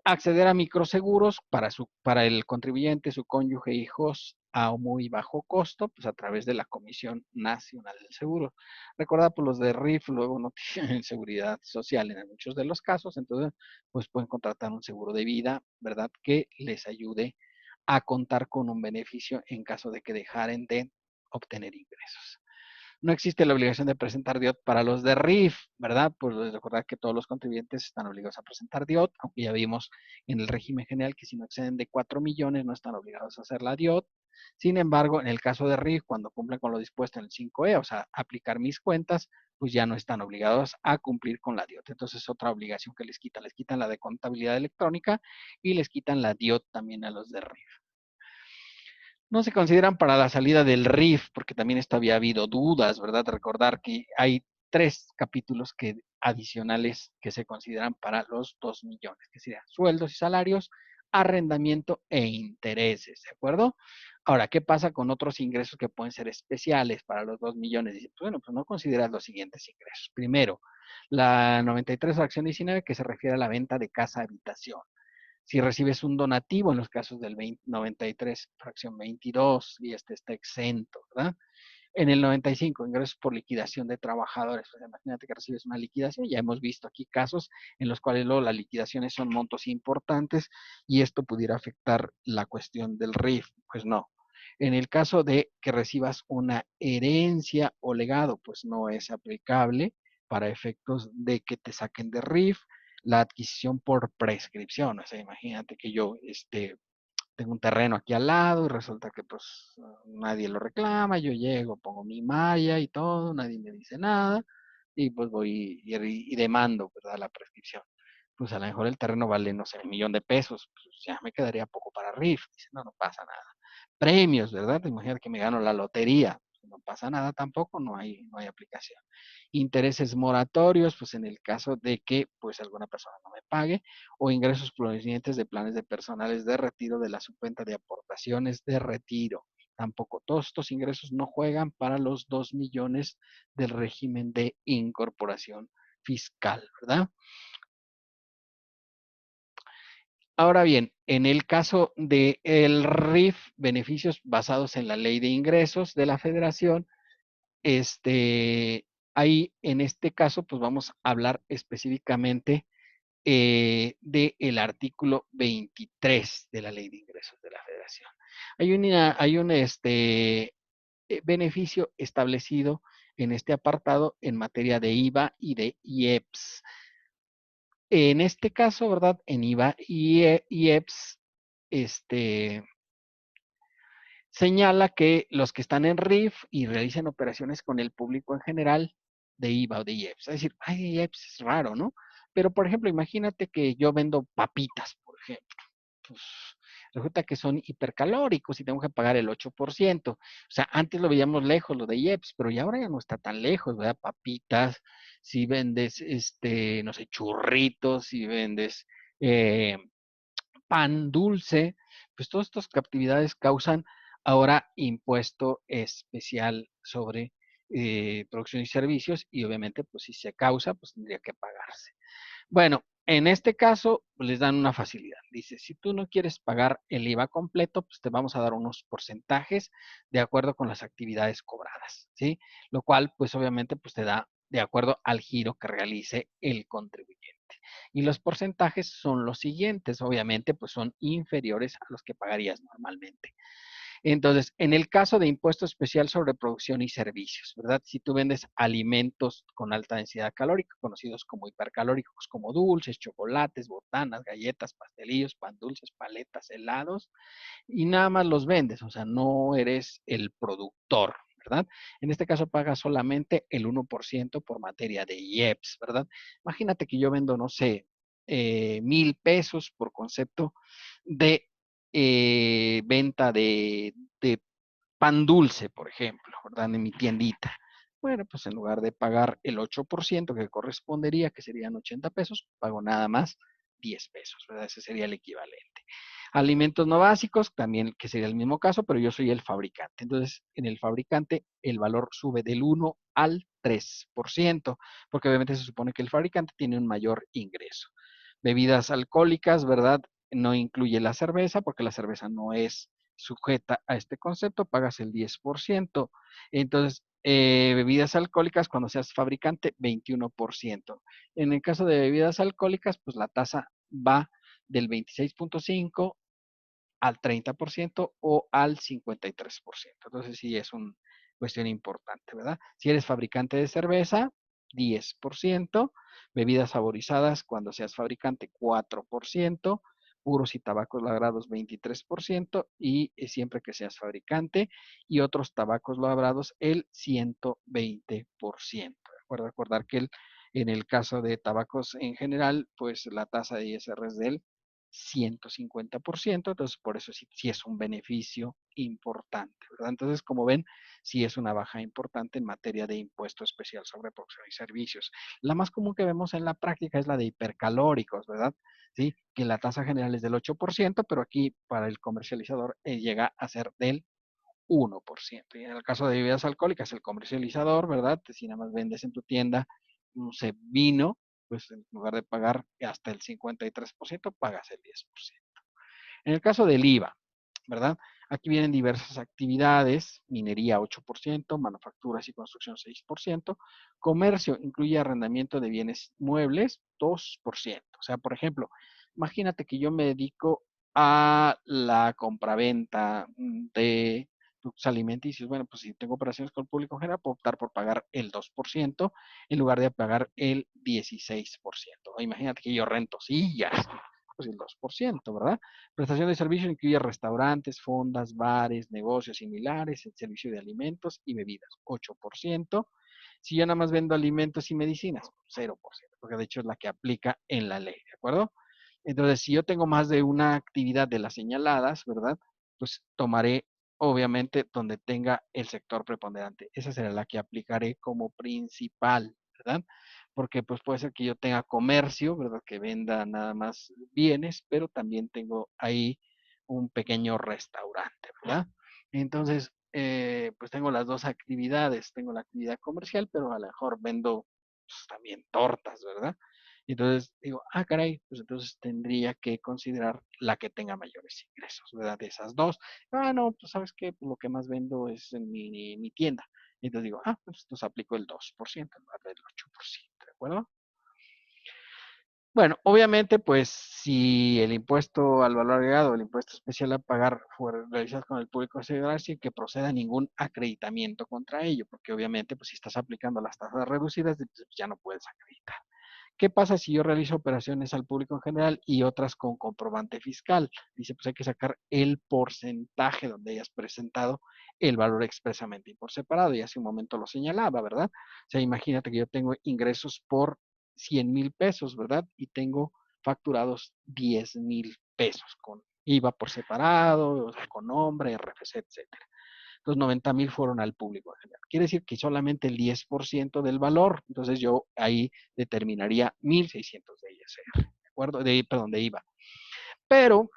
Speaker 1: Acceder a microseguros para el contribuyente, su cónyuge, hijos a muy bajo costo, pues a través de la Comisión Nacional del Seguro. Recordad, pues los de RIF luego no tienen seguridad social en muchos de los casos, entonces pues pueden contratar un seguro de vida, ¿verdad? Que les ayude a contar con un beneficio en caso de que dejaren de obtener ingresos. No existe la obligación de presentar DIOT para los de RIF, ¿verdad? Pues recordar que todos los contribuyentes están obligados a presentar DIOT, aunque ya vimos en el régimen general que si no exceden de 4 millones no están obligados a hacer la DIOT. Sin embargo, en el caso de RIF, cuando cumplen con lo dispuesto en el 5E, o sea, aplicar mis cuentas, pues ya no están obligados a cumplir con la DIOT. Entonces, otra obligación que les quitan la de contabilidad electrónica y les quitan la DIOT también a los de RIF. No se consideran para la salida del RIF, porque también esto había habido dudas, ¿verdad? Recordar que hay 3 capítulos adicionales que se consideran para los 2 millones, que serían sueldos y salarios, arrendamiento e intereses, ¿de acuerdo? Ahora, ¿qué pasa con otros ingresos que pueden ser especiales para los 2 millones? Dice, bueno, pues no consideras los siguientes ingresos. Primero, la 93 fracción 19 que se refiere a la venta de casa-habitación. Si recibes un donativo, en los casos del 93, fracción 22, y este está exento, ¿verdad? En el 95, ingresos por liquidación de trabajadores. Pues imagínate que recibes una liquidación. Ya hemos visto aquí casos en los cuales luego las liquidaciones son montos importantes y esto pudiera afectar la cuestión del RIF. Pues no. En el caso de que recibas una herencia o legado, pues no es aplicable para efectos de que te saquen de RIF la adquisición por prescripción. O sea, imagínate que yo tengo un terreno aquí al lado y resulta que pues nadie lo reclama, yo llego, pongo mi malla y todo, nadie me dice nada y pues voy y demando, ¿verdad? La prescripción. Pues a lo mejor el terreno vale, no sé, 1 millón de pesos, pues ya me quedaría poco para RIF. Dice, no, no pasa nada. Premios, ¿verdad? Imagínate que me gano la lotería, no pasa nada tampoco, no hay aplicación. Intereses moratorios, pues en el caso de que pues alguna persona no me pague, o ingresos provenientes de planes de personales de retiro de la subcuenta de aportaciones de retiro. Tampoco todos estos ingresos no juegan para los 2 millones del régimen de incorporación fiscal, ¿verdad? Ahora bien, en el caso del RIF, beneficios basados en la ley de ingresos de la federación, ahí en este caso, pues vamos a hablar específicamente del artículo 23 de la Ley de Ingresos de la Federación. Hay un beneficio establecido en este apartado en materia de IVA y de IEPS. En este caso, ¿verdad? En IVA y IEPS, este, señala que los que están en RIF y realicen operaciones con el público en general de IVA o de IEPS, es decir, ay, IEPS es raro, ¿no? Pero, por ejemplo, imagínate que yo vendo papitas, por ejemplo. Pues resulta que son hipercalóricos y tengo que pagar el 8%. O sea, antes lo veíamos lejos, lo de IEPS, pero ya ahora ya no está tan lejos, ¿verdad? Papitas, si vendes, no sé, churritos, si vendes eh, pan dulce, pues todas estas actividades causan ahora impuesto especial sobre producción y servicios y obviamente pues si se causa pues tendría que pagarse. Bueno, en este caso pues, les dan una facilidad. Dice, si tú no quieres pagar el IVA completo, pues te vamos a dar unos porcentajes de acuerdo con las actividades cobradas, ¿sí? Lo cual pues obviamente pues te da de acuerdo al giro que realice el contribuyente. Y los porcentajes son los siguientes, obviamente pues son inferiores a los que pagarías normalmente. Entonces, en el caso de impuesto especial sobre producción y servicios, ¿verdad? Si tú vendes alimentos con alta densidad calórica, conocidos como hipercalóricos, como dulces, chocolates, botanas, galletas, pastelillos, pan dulces, paletas, helados, y nada más los vendes, o sea, no eres el productor, ¿verdad? En este caso pagas solamente el 1% por materia de IEPS, ¿verdad? Imagínate que yo vendo, no sé, 1,000 pesos por concepto de venta de pan dulce, por ejemplo, ¿verdad? En mi tiendita. Bueno, pues en lugar de pagar el 8% que correspondería, que serían 80 pesos, pago nada más 10 pesos, ¿verdad? Ese sería el equivalente. Alimentos no básicos, también que sería el mismo caso, pero yo soy el fabricante. Entonces, en el fabricante el valor sube del 1 al 3%, porque obviamente se supone que el fabricante tiene un mayor ingreso. Bebidas alcohólicas, ¿verdad? No incluye la cerveza, porque la cerveza no es sujeta a este concepto, pagas el 10%. Entonces, bebidas alcohólicas, cuando seas fabricante, 21%. En el caso de bebidas alcohólicas, pues la tasa va del 26.5 al 30% o al 53%. Entonces sí es una cuestión importante, ¿verdad? Si eres fabricante de cerveza, 10%, bebidas saborizadas cuando seas fabricante, 4%, puros y tabacos labrados 23% y siempre que seas fabricante y otros tabacos labrados el 120%. Recuerda recordar que en el caso de tabacos en general, pues la tasa de ISR es del 150%, entonces por eso sí es un beneficio importante, ¿verdad? Entonces, como ven, sí es una baja importante en materia de impuesto especial sobre producción y servicios. La más común que vemos en la práctica es la de hipercalóricos, ¿verdad? Sí, que la tasa general es del 8%, pero aquí para el comercializador llega a ser del 1%. Y en el caso de bebidas alcohólicas, el comercializador, ¿verdad? Si nada más vendes en tu tienda, no sé, vino, pues en lugar de pagar hasta el 53%, pagas el 10%. En el caso del IVA, ¿verdad? Aquí vienen diversas actividades: minería 8%, manufacturas y construcción 6%, comercio incluye arrendamiento de bienes muebles 2%. O sea, por ejemplo, imagínate que yo me dedico a la compraventa de productos alimenticios. Bueno, pues si tengo operaciones con el público en general, puedo optar por pagar el 2% en lugar de pagar el 16%. O imagínate que yo rento sillas, pues el 2%, ¿verdad? Prestación de servicios incluye restaurantes, fondas, bares, negocios similares, el servicio de alimentos y bebidas, 8%. Si yo nada más vendo alimentos y medicinas, 0%, porque de hecho es la que aplica en la ley, ¿de acuerdo? Entonces, si yo tengo más de una actividad de las señaladas, ¿verdad? Pues tomaré, obviamente, donde tenga el sector preponderante. Esa será la que aplicaré como principal, ¿verdad? Porque pues puede ser que yo tenga comercio, ¿verdad? Que venda nada más bienes, pero también tengo ahí un pequeño restaurante, ¿verdad? Entonces, pues tengo las dos actividades. Tengo la actividad comercial, pero a lo mejor vendo pues, también tortas, ¿verdad? Y entonces digo, ah, caray, pues entonces tendría que considerar la que tenga mayores ingresos, ¿verdad? De esas dos. Ah, no, pues sabes qué, pues, lo que más vendo es en mi tienda. Y entonces digo, ah, pues entonces aplico el 2% en lugar del 8%, ¿de acuerdo? Bueno, obviamente, pues si el impuesto al valor agregado, el impuesto especial a pagar fueron realizados con el público general, sin que proceda ningún acreditamiento contra ello, porque obviamente, pues si estás aplicando las tasas reducidas, pues, ya no puedes acreditar. ¿Qué pasa si yo realizo operaciones al público en general y otras con comprobante fiscal? Dice, pues hay que sacar el porcentaje donde hayas presentado el valor expresamente y por separado, y hace un momento lo señalaba, ¿verdad? O sea, imagínate que yo tengo ingresos por 100,000 pesos, ¿verdad? Y tengo facturados 10,000 pesos con IVA por separado, o sea, con nombre, RFC, etcétera. Los 90,000 fueron al público en general. Quiere decir que solamente el 10% del valor. Entonces yo ahí determinaría 1,600 de ISR, ¿de acuerdo? Perdón, de IVA. Pero,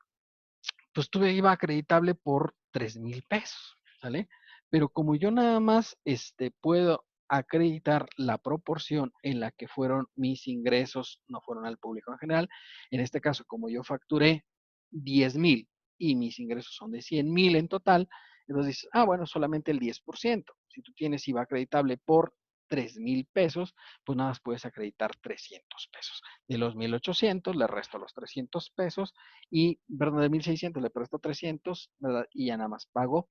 Speaker 1: pues tuve IVA acreditable por 3,000 pesos, ¿sale? Pero como yo nada más puedo acreditar la proporción en la que fueron mis ingresos, no fueron al público en general. En este caso, como yo facturé 10,000 y mis ingresos son de 100,000 en total, entonces dices, ah, bueno, solamente el 10%. Si tú tienes IVA acreditable por 3,000 pesos, pues nada más puedes acreditar 300 pesos. De los 1,800 le resto los 300 pesos y, perdón, de 1,600 le presto 300, ¿verdad? Y ya nada más pago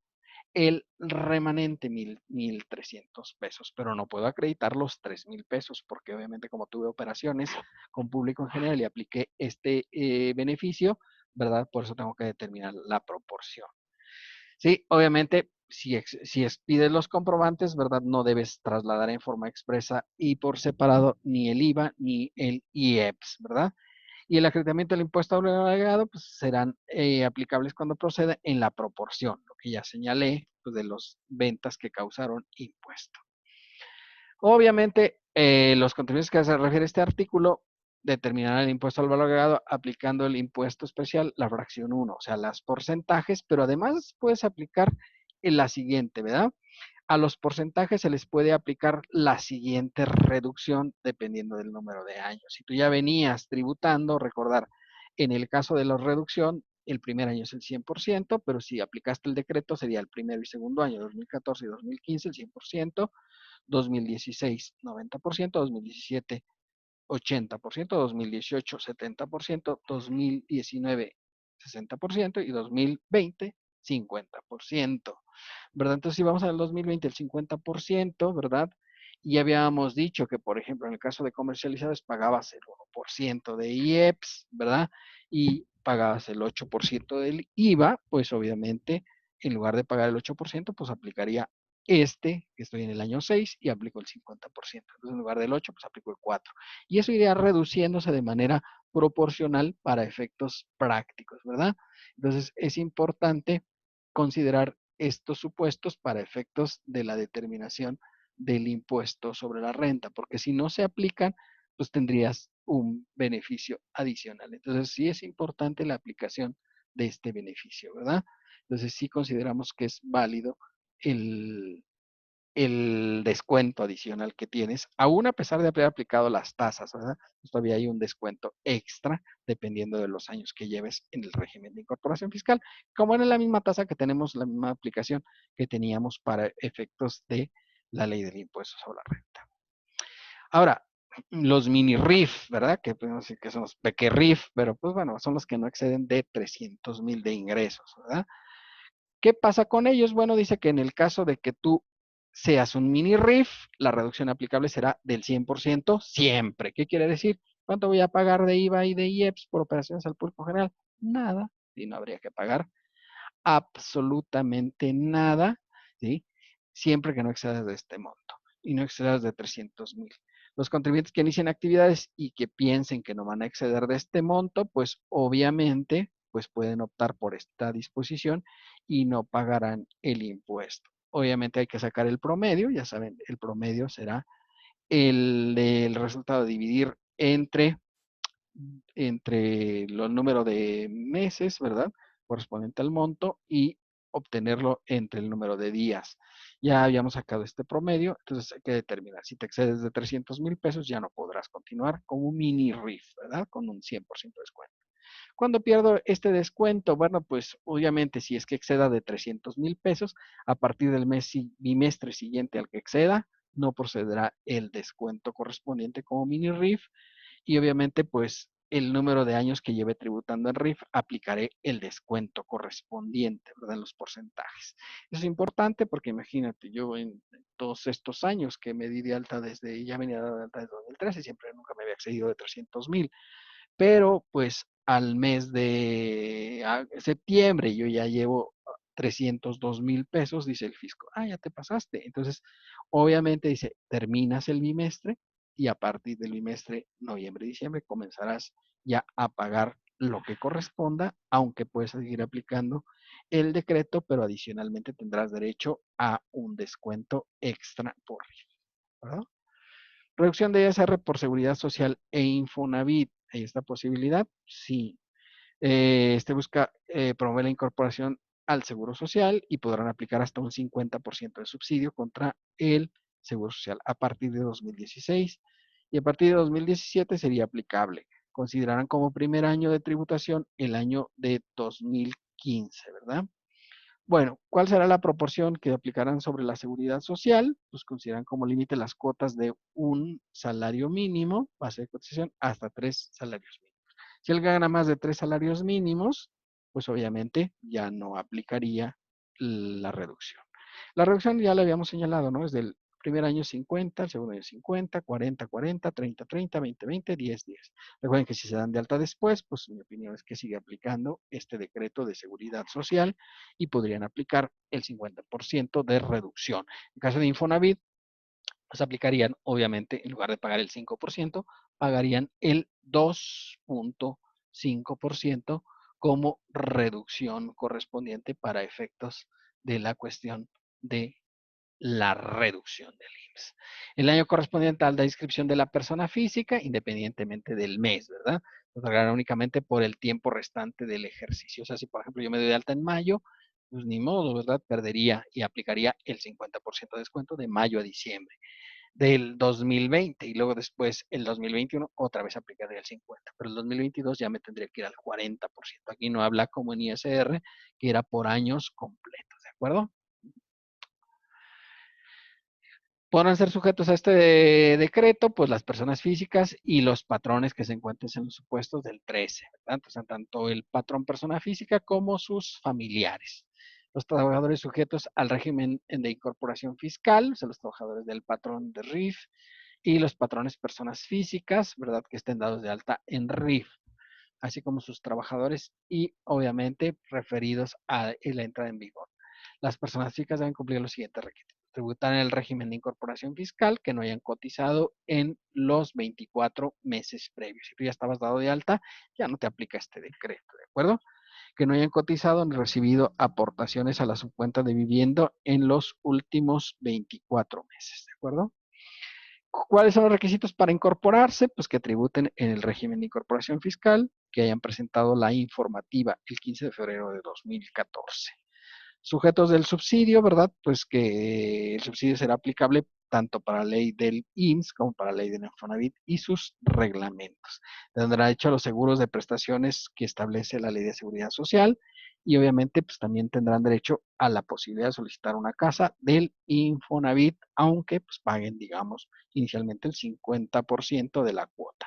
Speaker 1: el remanente 1,300 pesos, pero no puedo acreditar los 3,000 pesos porque obviamente como tuve operaciones con público en general y apliqué este beneficio, ¿verdad? Por eso tengo que determinar la proporción. Sí, obviamente, si expides los comprobantes, ¿verdad? No debes trasladar en forma expresa y por separado ni el IVA ni el IEPS, ¿verdad? Y el acreditamiento del impuesto agregado pues, serán aplicables cuando proceda en la proporción, lo que ya señalé, pues, de las ventas que causaron impuesto. Obviamente, los contribuyentes que se refiere este artículo determinarán el impuesto al valor agregado aplicando el impuesto especial, la fracción 1, o sea, las porcentajes, pero además puedes aplicar en la siguiente, ¿verdad? A los porcentajes se les puede aplicar la siguiente reducción dependiendo del número de años. Si tú ya venías tributando, recordar, en el caso de la reducción, el primer año es el 100%, pero si aplicaste el decreto sería el primero y segundo año, 2014 y 2015, el 100%, 2016, 90%, 2017, 80%, 2018, 70%, 2019, 60% y 2020, 50%, ¿verdad? Entonces, si vamos al 2020, el 50%, ¿verdad? Y habíamos dicho que, por ejemplo, en el caso de comercializados pagabas el 1% de IEPS, ¿verdad? Y pagabas el 8% del IVA, pues obviamente, en lugar de pagar el 8%, pues aplicaría que estoy en el año 6 y aplico el 50%. Entonces, en lugar del 8, pues aplico el 4. Y eso iría reduciéndose de manera proporcional para efectos prácticos, ¿verdad? Entonces, es importante considerar estos supuestos para efectos de la determinación del impuesto sobre la renta, porque si no se aplican, pues tendrías un beneficio adicional. Entonces, sí es importante la aplicación de este beneficio, ¿verdad? Entonces, sí consideramos que es válido el, el descuento adicional que tienes, aún a pesar de haber aplicado las tasas, ¿verdad? Pues todavía hay un descuento extra dependiendo de los años que lleves en el régimen de incorporación fiscal, como en la misma tasa que tenemos, la misma aplicación que teníamos para efectos de la ley del impuesto sobre la renta. Ahora, los mini RIF, ¿verdad? Que podemos decir que son los peque RIF, pero pues bueno, son los que no exceden de 300,000 de ingresos, ¿verdad? ¿Qué pasa con ellos? Bueno, dice que en el caso de que tú seas un mini RIF, la reducción aplicable será del 100% siempre. ¿Qué quiere decir? ¿Cuánto voy a pagar de IVA y de IEPS por operaciones al público general? Nada, y no habría que pagar absolutamente nada, ¿sí? Siempre que no excedas de este monto y no excedas de 300,000. Los contribuyentes que inicien actividades y que piensen que no van a exceder de este monto, pues obviamente pues pueden optar por esta disposición y no pagarán el impuesto. Obviamente hay que sacar el promedio, ya saben, el promedio será el resultado de dividir entre los números de meses, ¿verdad? Correspondiente al monto y obtenerlo entre el número de días. Ya habíamos sacado este promedio, entonces hay que determinar. Si te excedes de 300,000 pesos, ya no podrás continuar con un mini RIF, ¿verdad? Con un 100% de descuento. ¿Cuándo pierdo este descuento? Bueno, pues obviamente si es que exceda de 300,000 pesos, a partir del bimestre siguiente al que exceda, no procederá el descuento correspondiente como mini RIF y obviamente pues el número de años que lleve tributando en RIF, aplicaré el descuento correspondiente, ¿verdad? En los porcentajes. Eso es importante porque imagínate, yo en todos estos años que me di de alta desde, ya venía de alta desde 2013, siempre nunca me había excedido de 300,000, pero pues al mes de septiembre yo ya llevo 302,000 pesos, dice el fisco, ya te pasaste. Entonces, obviamente dice, terminas el bimestre y a partir del bimestre noviembre, diciembre, comenzarás ya a pagar lo que corresponda, aunque puedes seguir aplicando el decreto, pero adicionalmente tendrás derecho a un descuento extra por RIF, ¿verdad? Reducción de ISR por Seguridad Social e Infonavit. ¿Hay esta posibilidad? Sí. Este busca promover la incorporación al Seguro Social y podrán aplicar hasta un 50% de subsidio contra el Seguro Social a partir de 2016 y a partir de 2017 sería aplicable. Considerarán como primer año de tributación el año de 2015, ¿verdad? Bueno, ¿cuál será la proporción que aplicarán sobre la seguridad social? Pues consideran como límite las cuotas de un salario mínimo, base de cotización, hasta 3 salarios mínimos. Si él gana más de 3 salarios mínimos, pues obviamente ya no aplicaría la reducción. La reducción ya la habíamos señalado, ¿no? Es del primer año 50, el segundo año 50, 40, 40, 30, 30, 20, 20, 10, 10. Recuerden que si se dan de alta después, pues mi opinión es que sigue aplicando este decreto de seguridad social y podrían aplicar el 50% de reducción. En caso de Infonavit, pues aplicarían, obviamente, en lugar de pagar el 5%, pagarían el 2.5% como reducción correspondiente para efectos de la cuestión de la reducción del IMSS. El año correspondiente a la inscripción de la persona física, independientemente del mes, ¿verdad? Se otorgará únicamente por el tiempo restante del ejercicio. O sea, si por ejemplo yo me doy de alta en mayo, pues ni modo, ¿verdad? Perdería y aplicaría el 50% de descuento de mayo a diciembre del 2020 y luego después el 2021 otra vez aplicaría el 50, pero el 2022 ya me tendría que ir al 40%. Aquí no habla como en ISR, que era por años completos, ¿de acuerdo? Podrán ser sujetos a este decreto, pues las personas físicas y los patrones que se encuentren en los supuestos del 13, ¿verdad? Entonces, tanto el patrón persona física como sus familiares. Los trabajadores sujetos al régimen de incorporación fiscal, o sea, los trabajadores del patrón de RIF y los patrones personas físicas, ¿verdad? Que estén dados de alta en RIF, así como sus trabajadores y obviamente referidos a la entrada en vigor. Las personas físicas deben cumplir los siguientes requisitos. Tributar en el régimen de incorporación fiscal, que no hayan cotizado en los 24 meses previos. Si tú ya estabas dado de alta, ya no te aplica este decreto, ¿de acuerdo? Que no hayan cotizado ni recibido aportaciones a la subcuenta de vivienda en los últimos 24 meses, ¿de acuerdo? ¿Cuáles son los requisitos para incorporarse? Pues que tributen en el régimen de incorporación fiscal, que hayan presentado la informativa el 15 de febrero de 2014. Sujetos del subsidio, ¿verdad? Pues que el subsidio será aplicable tanto para la ley del IMSS como para la ley del Infonavit y sus reglamentos. Tendrá derecho a los seguros de prestaciones que establece la ley de seguridad social y obviamente pues también tendrán derecho a la posibilidad de solicitar una casa del Infonavit, aunque pues paguen, digamos, inicialmente el 50% de la cuota.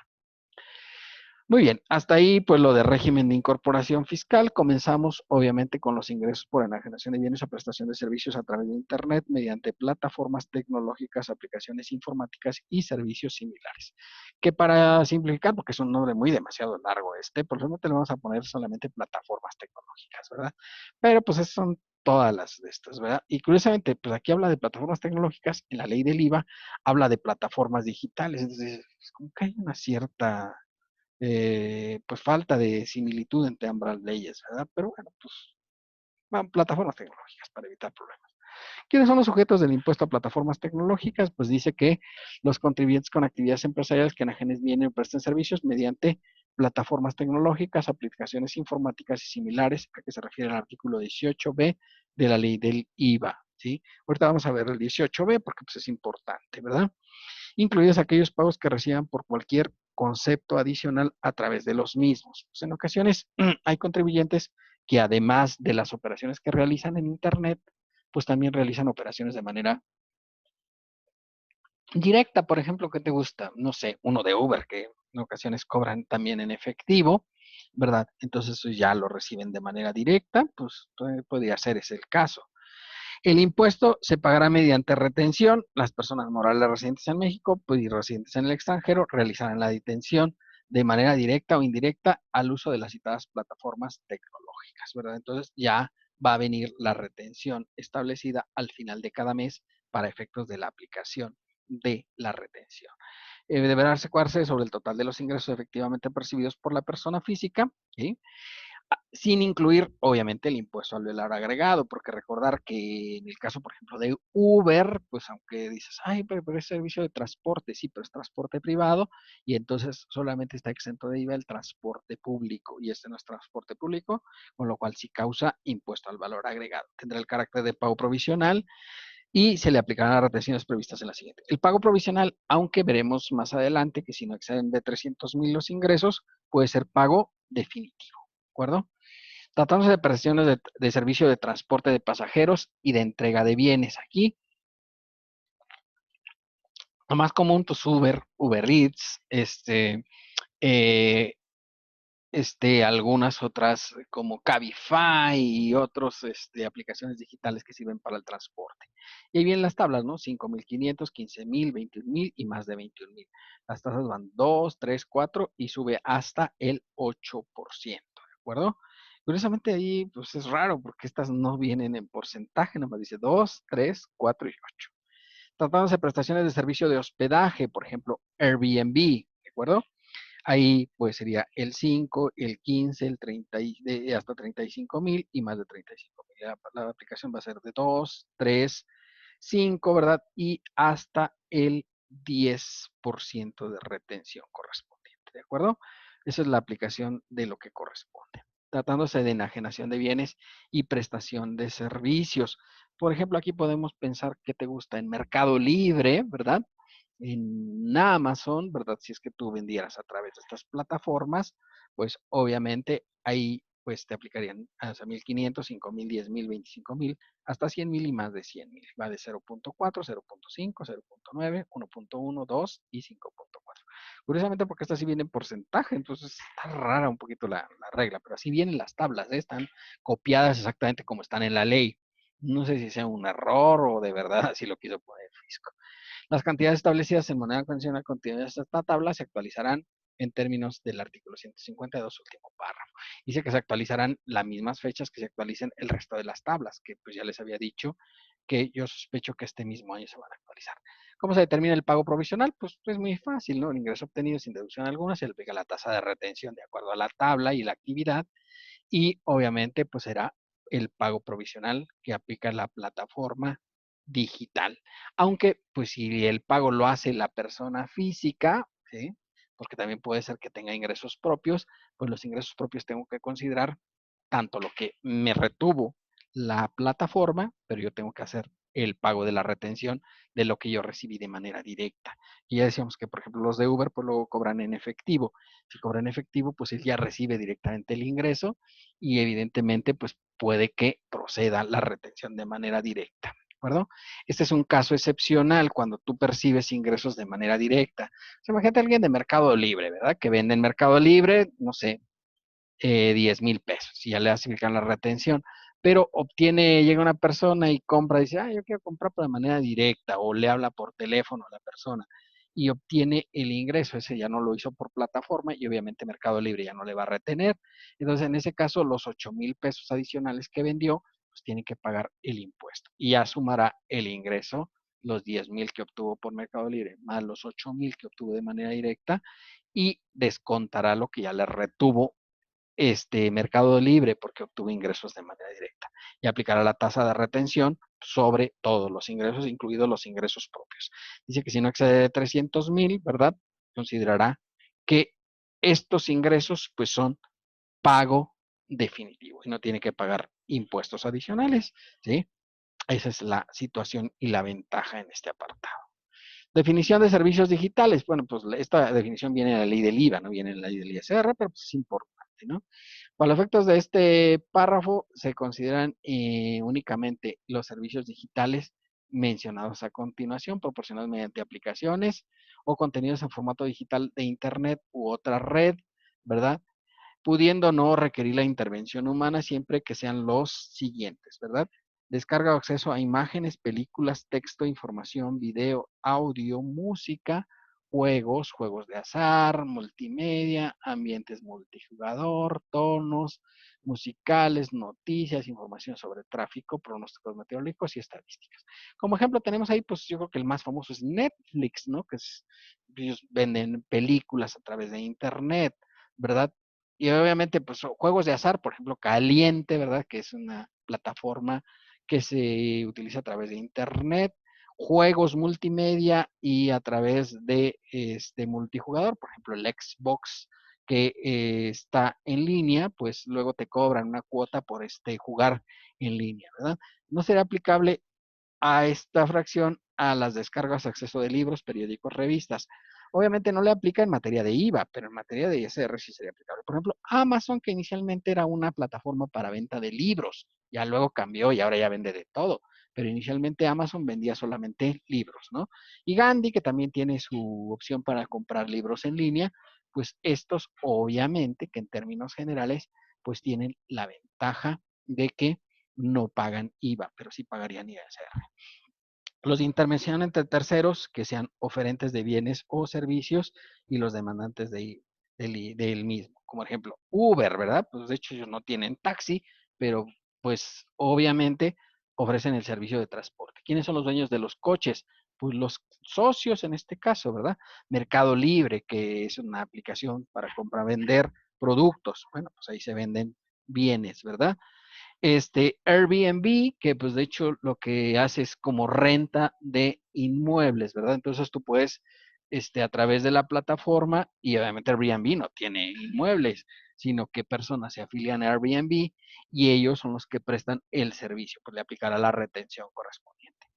Speaker 1: Muy bien, hasta ahí pues lo de régimen de incorporación fiscal. Comenzamos obviamente con los ingresos por enajenación de bienes o prestación de servicios a través de Internet mediante plataformas tecnológicas, aplicaciones informáticas y servicios similares. Que para simplificar, porque es un nombre muy demasiado largo por lo menos le vamos a poner solamente plataformas tecnológicas, ¿verdad? Pero pues esas son todas las de estas, ¿verdad? Y curiosamente, pues aquí habla de plataformas tecnológicas, en la ley del IVA habla de plataformas digitales, entonces es como que hay una cierta pues falta de similitud entre ambas leyes, ¿verdad? Pero bueno, pues van plataformas tecnológicas para evitar problemas. ¿Quiénes son los sujetos del impuesto a plataformas tecnológicas? Pues dice que los contribuyentes con actividades empresariales que enajenes bienes o presten servicios mediante plataformas tecnológicas, aplicaciones informáticas y similares, a que se refiere el artículo 18b de la ley del IVA, ¿sí? Ahorita vamos a ver el 18b porque pues es importante, ¿verdad? Incluidos aquellos pagos que reciban por cualquier concepto adicional a través de los mismos. Pues en ocasiones hay contribuyentes que además de las operaciones que realizan en Internet, pues también realizan operaciones de manera directa. Por ejemplo, ¿qué te gusta? No sé, uno de Uber, que en ocasiones cobran también en efectivo, ¿verdad? Entonces eso ya lo reciben de manera directa, pues podría ser ese el caso. El impuesto se pagará mediante retención. Las personas morales residentes en México pues, y residentes en el extranjero realizarán la detención de manera directa o indirecta al uso de las citadas plataformas tecnológicas, ¿verdad? Entonces ya va a venir la retención establecida al final de cada mes para efectos de la aplicación de la retención. Deberá aseguarse sobre el total de los ingresos efectivamente percibidos por la persona física, ¿sí? Sin incluir, obviamente, el impuesto al valor agregado, porque recordar que en el caso, por ejemplo, de Uber, pues aunque dices, ay, pero es servicio de transporte, sí, pero es transporte privado, y entonces solamente está exento de IVA el transporte público, y este no es transporte público, con lo cual sí causa impuesto al valor agregado. Tendrá el carácter de pago provisional y se le aplicarán las retenciones previstas en la siguiente. El pago provisional, aunque veremos más adelante que si no exceden de 300,000 los ingresos, puede ser pago definitivo, ¿de acuerdo? Tratándose de prestaciones de servicio de transporte de pasajeros y de entrega de bienes. Aquí, lo más común, pues Uber Eats, eh, algunas otras como Cabify y otras aplicaciones digitales que sirven para el transporte. Y ahí vienen las tablas, ¿no? 5,500, 15,000, 21,000 y más de 21,000. Las tasas van 2, 3, 4 y sube hasta el 8%, ¿de acuerdo? Curiosamente ahí, pues es raro porque estas no vienen en porcentaje, nada más dice 2, 3, 4 y 8. Tratándose de prestaciones de servicio de hospedaje, por ejemplo, Airbnb, ¿de acuerdo? Ahí pues sería el 5, el 15, el 30 hasta 35,000 y más de 35,000. La aplicación va a ser de 2, 3, 5, ¿verdad? Y hasta el 10% de retención correspondiente, ¿de acuerdo? Esa es la aplicación de lo que corresponde. Tratándose de enajenación de bienes y prestación de servicios. Por ejemplo, aquí podemos pensar qué te gusta en Mercado Libre, ¿verdad? En Amazon, ¿verdad? Si es que tú vendieras a través de estas plataformas, pues obviamente ahí pues te aplicarían hasta 1,500, 5,000, 10,000, 25,000, hasta 100,000 y más de 100,000. Va de 0,4, 0,5, 0,9, 1,1, 2 y 5,4. Curiosamente porque esta sí viene en porcentaje, entonces está rara un poquito la regla, pero así vienen las tablas, están copiadas exactamente como están en la ley. No sé si sea un error o de verdad así lo quiso poner Fisco. Las cantidades establecidas en moneda convencional contenidas en esta tabla se actualizarán en términos del artículo 152, último párrafo. Dice que se actualizarán las mismas fechas que se actualicen el resto de las tablas, que pues ya les había dicho que yo sospecho que este mismo año se van a actualizar. ¿Cómo se determina el pago provisional? Pues es muy fácil, ¿no? El ingreso obtenido sin deducción alguna se le pega la tasa de retención de acuerdo a la tabla y la actividad y obviamente pues será el pago provisional que aplica la plataforma digital. Aunque pues si el pago lo hace la persona física, ¿sí? Porque también puede ser que tenga ingresos propios, pues los ingresos propios tengo que considerar tanto lo que me retuvo la plataforma, pero yo tengo que hacer el pago de la retención de lo que yo recibí de manera directa. Y ya decíamos que, por ejemplo, los de Uber, pues luego cobran en efectivo. Si cobran en efectivo, pues él ya recibe directamente el ingreso y evidentemente, pues puede que proceda la retención de manera directa. ¿De acuerdo? Este es un caso excepcional cuando tú percibes ingresos de manera directa. O sea, imagínate a alguien de Mercado Libre, ¿verdad? Que vende en Mercado Libre, no sé, 10,000 pesos y ya le asignan la retención. Pero obtiene, llega una persona y compra, dice, ah, yo quiero comprar de manera directa o le habla por teléfono a la persona y obtiene el ingreso. Ese ya no lo hizo por plataforma y obviamente Mercado Libre ya no le va a retener. Entonces, en ese caso, los 8,000 pesos adicionales que vendió, pues tiene que pagar el impuesto y ya sumará el ingreso, los 10,000 que obtuvo por Mercado Libre, más los 8,000 que obtuvo de manera directa y descontará lo que ya le retuvo Mercado Libre porque obtuvo ingresos de manera directa y aplicará la tasa de retención sobre todos los ingresos, incluidos los ingresos propios. Dice que si no excede de 300,000, ¿verdad? Considerará que estos ingresos pues son pago definitivo y no tiene que pagar impuestos adicionales, ¿sí? Esa es la situación y la ventaja en este apartado. Definición de servicios digitales. Bueno, pues esta definición viene en la ley del IVA, no viene en la ley del ISR, pero pues es importante, ¿no? Para los efectos de este párrafo, se consideran únicamente los servicios digitales mencionados a continuación, proporcionados mediante aplicaciones o contenidos en formato digital de Internet u otra red, ¿verdad? Pudiendo no requerir la intervención humana siempre que sean los siguientes, ¿verdad? Descarga o acceso a imágenes, películas, texto, información, video, audio, música, juegos, juegos de azar, multimedia, ambientes multijugador, tonos musicales, noticias, información sobre tráfico, pronósticos meteorológicos y estadísticas. Como ejemplo tenemos ahí, pues yo creo que el más famoso es Netflix, ¿no? Ellos venden películas a través de internet, ¿verdad? Y obviamente, pues juegos de azar, por ejemplo, Caliente, ¿verdad? Que es una plataforma que se utiliza a través de Internet, juegos multimedia y a través de este multijugador, por ejemplo, el Xbox que está en línea, pues luego te cobran una cuota por jugar en línea, ¿verdad? No será aplicable a esta fracción a las descargas, acceso de libros, periódicos, revistas. Obviamente no le aplica en materia de IVA, pero en materia de ISR sí sería aplicable. Por ejemplo, Amazon, que inicialmente era una plataforma para venta de libros, ya luego cambió y ahora ya vende de todo, pero inicialmente Amazon vendía solamente libros, ¿no? Y Gandhi, que también tiene su opción para comprar libros en línea, pues estos obviamente que en términos generales, pues tienen la ventaja de que no pagan IVA, pero sí pagarían ISR. Los de intervención entre terceros que sean oferentes de bienes o servicios y los demandantes del mismo. Como ejemplo, Uber, ¿verdad? Pues de hecho ellos no tienen taxi, pero pues obviamente ofrecen el servicio de transporte. ¿Quiénes son los dueños de los coches? Pues los socios en este caso, ¿verdad? Mercado Libre, que es una aplicación para comprar-vender productos. Bueno, pues ahí se venden bienes, ¿verdad? Airbnb, que pues de hecho lo que hace es como renta de inmuebles, ¿verdad? Entonces tú puedes, a través de la plataforma, y obviamente Airbnb no tiene inmuebles, sino que personas se afilian a Airbnb y ellos son los que prestan el servicio, pues le aplicará la retención correspondiente.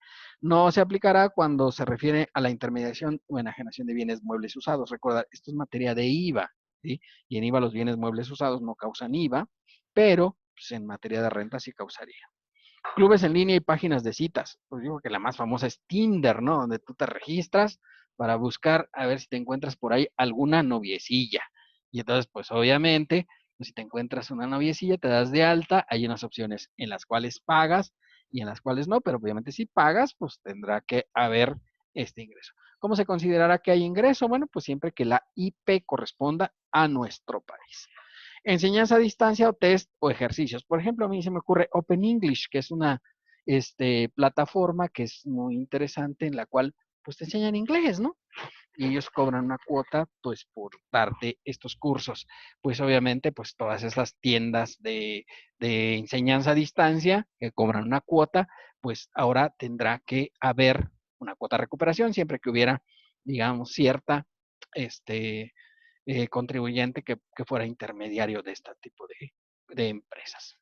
Speaker 1: No se aplicará cuando se refiere a la intermediación o enajenación de bienes muebles usados. Recuerda, esto es materia de IVA, ¿sí? Y en IVA los bienes muebles usados no causan IVA, pero pues, en materia de renta sí causaría. Clubes en línea y páginas de citas. Pues digo que la más famosa es Tinder, ¿no? Donde tú te registras para buscar a ver si te encuentras por ahí alguna noviecilla. Y entonces, pues obviamente, pues, si te encuentras una noviecilla, te das de alta. Hay unas opciones en las cuales pagas y en las cuales no, pero obviamente si pagas, pues tendrá que haber este ingreso. ¿Cómo se considerará que hay ingreso? Bueno, pues siempre que la IP corresponda a nuestro país. Enseñanza a distancia o test o ejercicios. Por ejemplo, a mí se me ocurre Open English, que es una plataforma que es muy interesante en la cual pues te enseñan inglés, ¿no? Y ellos cobran una cuota pues por darte estos cursos. Pues obviamente pues todas esas tiendas de enseñanza a distancia que cobran una cuota, pues ahora tendrá que haber una cuota de recuperación siempre que hubiera, digamos, cierta contribuyente que fuera intermediario de este tipo de empresas.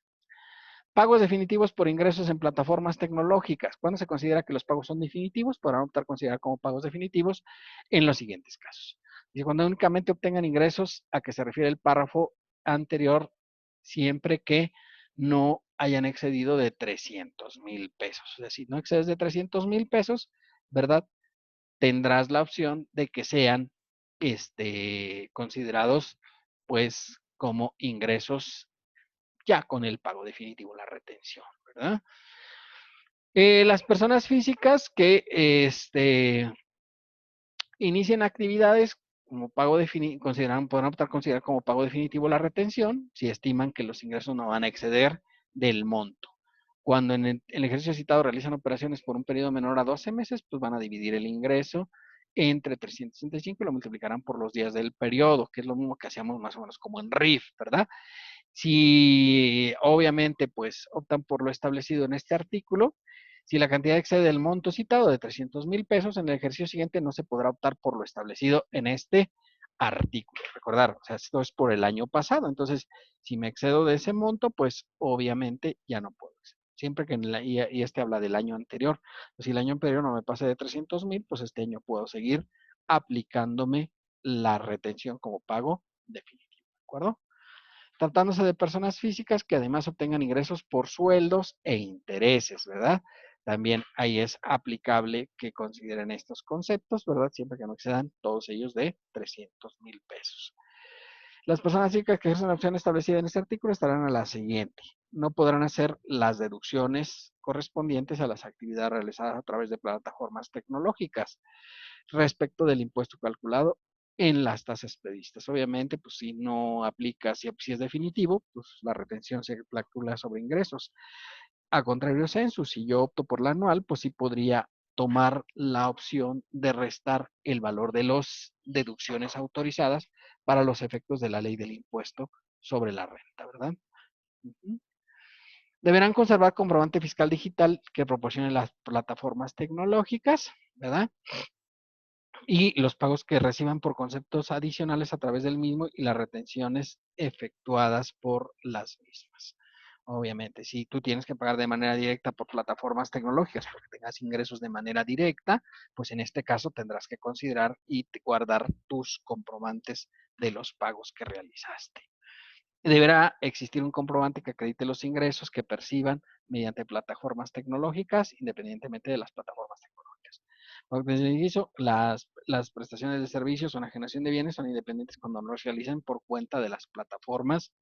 Speaker 1: Pagos definitivos por ingresos en plataformas tecnológicas. ¿Cuándo se considera que los pagos son definitivos? Podrán optar a considerar como pagos definitivos en los siguientes casos. Y cuando únicamente obtengan ingresos a que se refiere el párrafo anterior, siempre que no hayan excedido de 300,000 pesos. Es decir, no excedes de 300,000 pesos, ¿verdad? Tendrás la opción de que sean considerados pues como ingresos ya con el pago definitivo, la retención, ¿verdad? Las personas físicas que inicien actividades como pago definitivo, podrán optar a considerar como pago definitivo la retención si estiman que los ingresos no van a exceder del monto. Cuando en el ejercicio citado realizan operaciones por un periodo menor a 12 meses, pues van a dividir el ingreso entre 365 y lo multiplicarán por los días del periodo, que es lo mismo que hacíamos más o menos como en RIF, ¿verdad? Si obviamente pues optan por lo establecido en este artículo, si la cantidad excede el monto citado de 300,000 pesos, en el ejercicio siguiente no se podrá optar por lo establecido en este artículo. Recordar, o sea, esto es por el año pasado, entonces si me excedo de ese monto, pues obviamente ya no puedo. Siempre que y este habla del año anterior. Si el año anterior no me pase de 300,000, pues este año puedo seguir aplicándome la retención como pago definitivo. ¿De acuerdo? Tratándose de personas físicas que además obtengan ingresos por sueldos e intereses, ¿verdad? También ahí es aplicable que consideren estos conceptos, ¿verdad? Siempre que no excedan todos ellos de 300,000 pesos. Las personas físicas que ejercen la opción establecida en este artículo estarán a la siguiente. No podrán hacer las deducciones correspondientes a las actividades realizadas a través de plataformas tecnológicas respecto del impuesto calculado en las tasas previstas. Obviamente, pues si no aplica, si es definitivo, pues la retención se calcula sobre ingresos. A contrario censo, si yo opto por la anual, pues sí podría tomar la opción de restar el valor de las deducciones autorizadas para los efectos de la ley del impuesto sobre la renta, ¿verdad? Deberán conservar comprobante fiscal digital que proporcionen las plataformas tecnológicas, ¿verdad? Y los pagos que reciban por conceptos adicionales a través del mismo y las retenciones efectuadas por las mismas. Obviamente, si tú tienes que pagar de manera directa por plataformas tecnológicas porque tengas ingresos de manera directa, pues en este caso tendrás que considerar y guardar tus comprobantes de los pagos que realizaste. Deberá existir un comprobante que acredite los ingresos que perciban mediante plataformas tecnológicas, independientemente de las plataformas tecnológicas. Las prestaciones de servicios o enajenación de bienes son independientes cuando no se realicen por cuenta de las plataformas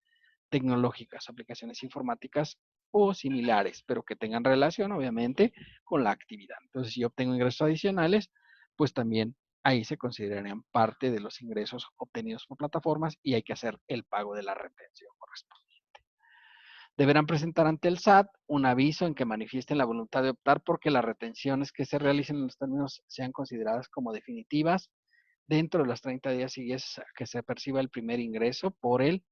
Speaker 1: tecnológicas, aplicaciones informáticas o similares, pero que tengan relación, obviamente, con la actividad. Entonces, si yo obtengo ingresos adicionales, pues también ahí se considerarían parte de los ingresos obtenidos por plataformas y hay que hacer el pago de la retención correspondiente. Deberán presentar ante el SAT un aviso en que manifiesten la voluntad de optar porque las retenciones que se realicen en los términos sean consideradas como definitivas dentro de los 30 días siguientes a que se perciba el primer ingreso por el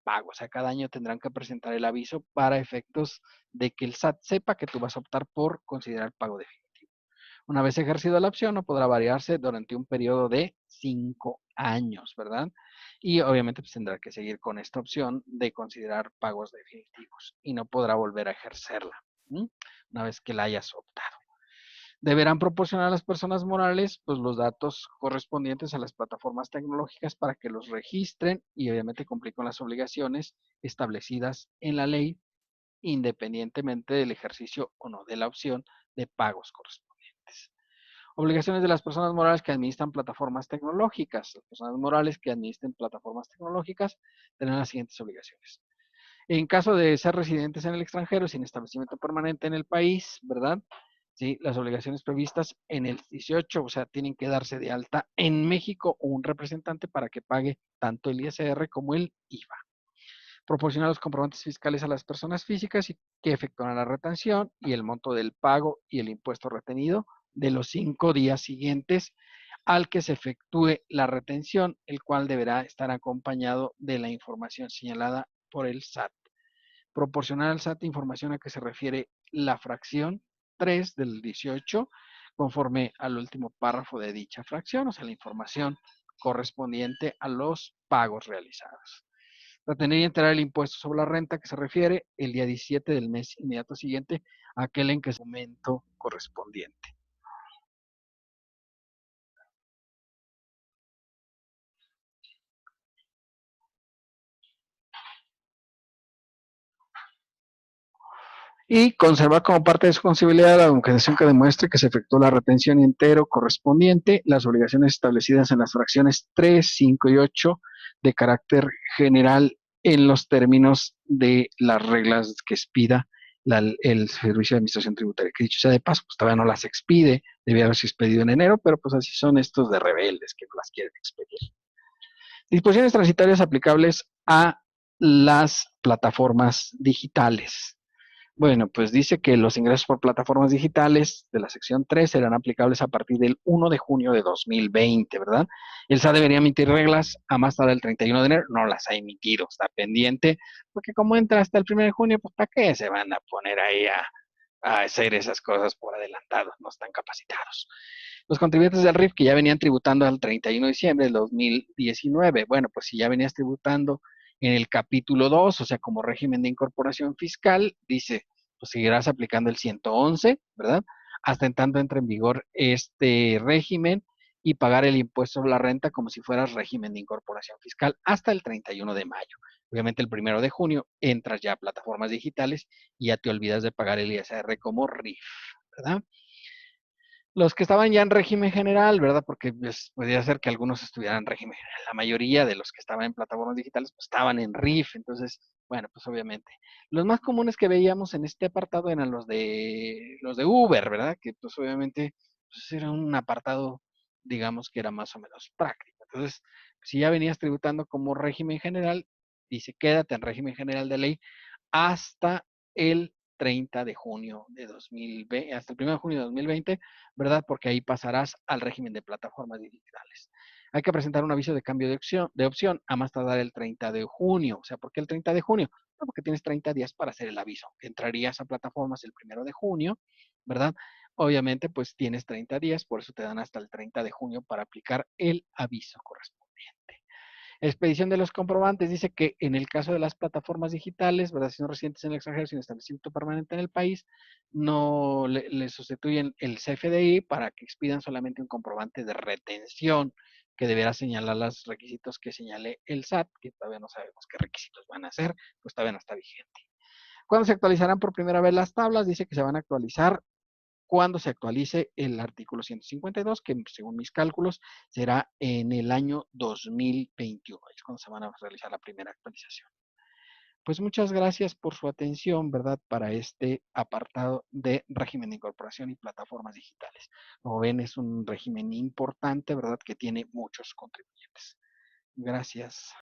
Speaker 1: pago. O sea, cada año tendrán que presentar el aviso para efectos de que el SAT sepa que tú vas a optar por considerar pago definitivo. Una vez ejercida la opción, no podrá variarse durante un periodo de 5 años, ¿verdad? Y obviamente pues, tendrá que seguir con esta opción de considerar pagos definitivos y no podrá volver a ejercerla una vez que la hayas optado. Deberán proporcionar a las personas morales pues, los datos correspondientes a las plataformas tecnológicas para que los registren y obviamente cumplir con las obligaciones establecidas en la ley, independientemente del ejercicio o no de la opción de pagos correspondientes. Obligaciones de las personas morales que administran plataformas tecnológicas. Las personas morales que administren plataformas tecnológicas tendrán las siguientes obligaciones. En caso de ser residentes en el extranjero sin establecimiento permanente en el país, ¿verdad? Sí, las obligaciones previstas en el 18, o sea, tienen que darse de alta en México un representante para que pague tanto el ISR como el IVA. Proporcionar los comprobantes fiscales a las personas físicas y que efectúan la retención y el monto del pago y el impuesto retenido de los 5 días siguientes al que se efectúe la retención, el cual deberá estar acompañado de la información señalada por el SAT. Proporcionar al SAT información a que se refiere la fracción 3 del 18 conforme al último párrafo de dicha fracción, o sea, la información correspondiente a los pagos realizados. Retener y enterar el impuesto sobre la renta que se refiere el día 17 del mes inmediato siguiente a aquel en que es el momento correspondiente. Y conservar como parte de su responsabilidad la documentación que demuestre que se efectuó la retención entero correspondiente, las obligaciones establecidas en las fracciones 3, 5 y 8 de carácter general en los términos de las reglas que expida el Servicio de Administración Tributaria. Que dicho sea de paso, pues todavía no las expide, debía haberse expedido en enero, pero pues así son estos de rebeldes que no las quieren expedir. Disposiciones transitorias aplicables a las plataformas digitales. Bueno, pues dice que los ingresos por plataformas digitales de la sección 3 serán aplicables a partir del 1 de junio de 2020, ¿verdad? El SAT debería emitir reglas a más tardar el 31 de enero, no las ha emitido, está pendiente, porque como entra hasta el 1 de junio, pues ¿para qué se van a poner ahí a hacer esas cosas por adelantado? No están capacitados. Los contribuyentes del RIF que ya venían tributando al 31 de diciembre del 2019, bueno, pues si ya venías tributando en el capítulo 2, o sea, como régimen de incorporación fiscal, dice, pues seguirás aplicando el 111, ¿verdad? Hasta en tanto entre en vigor este régimen y pagar el impuesto sobre la renta como si fueras régimen de incorporación fiscal hasta el 31 de mayo. Obviamente el 1 de junio entras ya a plataformas digitales y ya te olvidas de pagar el ISR como RIF, ¿verdad? Los que estaban ya en régimen general, ¿verdad? Porque pues, podría ser que algunos estuvieran en régimen general. La mayoría de los que estaban en plataformas digitales pues, estaban en RIF, entonces, bueno, pues obviamente. Los más comunes que veíamos en este apartado eran los de Uber, ¿verdad? Que pues obviamente pues, era un apartado, digamos, que era más o menos práctico. Entonces, si ya venías tributando como régimen general, dice, quédate en régimen general de ley hasta el 30 de junio de 2020, hasta el 1 de junio de 2020, ¿verdad? Porque ahí pasarás al régimen de plataformas digitales. Hay que presentar un aviso de cambio de opción a más tardar el 30 de junio. O sea, ¿por qué el 30 de junio? No, porque tienes 30 días para hacer el aviso. Entrarías a plataformas el 1 de junio, ¿verdad? Obviamente, pues tienes 30 días, por eso te dan hasta el 30 de junio para aplicar el aviso correspondiente. Expedición de los comprobantes dice que en el caso de las plataformas digitales, ¿verdad? Si son residentes en el extranjero sin establecimiento permanente en el país, no le sustituyen el CFDI para que expidan solamente un comprobante de retención que deberá señalar los requisitos que señale el SAT, que todavía no sabemos qué requisitos van a ser, pues todavía no está vigente. ¿Cuándo se actualizarán por primera vez las tablas? Dice que se van a actualizar cuando se actualice el artículo 152, que según mis cálculos será en el año 2021, es cuando se van a realizar la primera actualización. Pues muchas gracias por su atención, ¿verdad? Para este apartado de régimen de incorporación y plataformas digitales. Como ven, es un régimen importante, ¿verdad? Que tiene muchos contribuyentes. Gracias.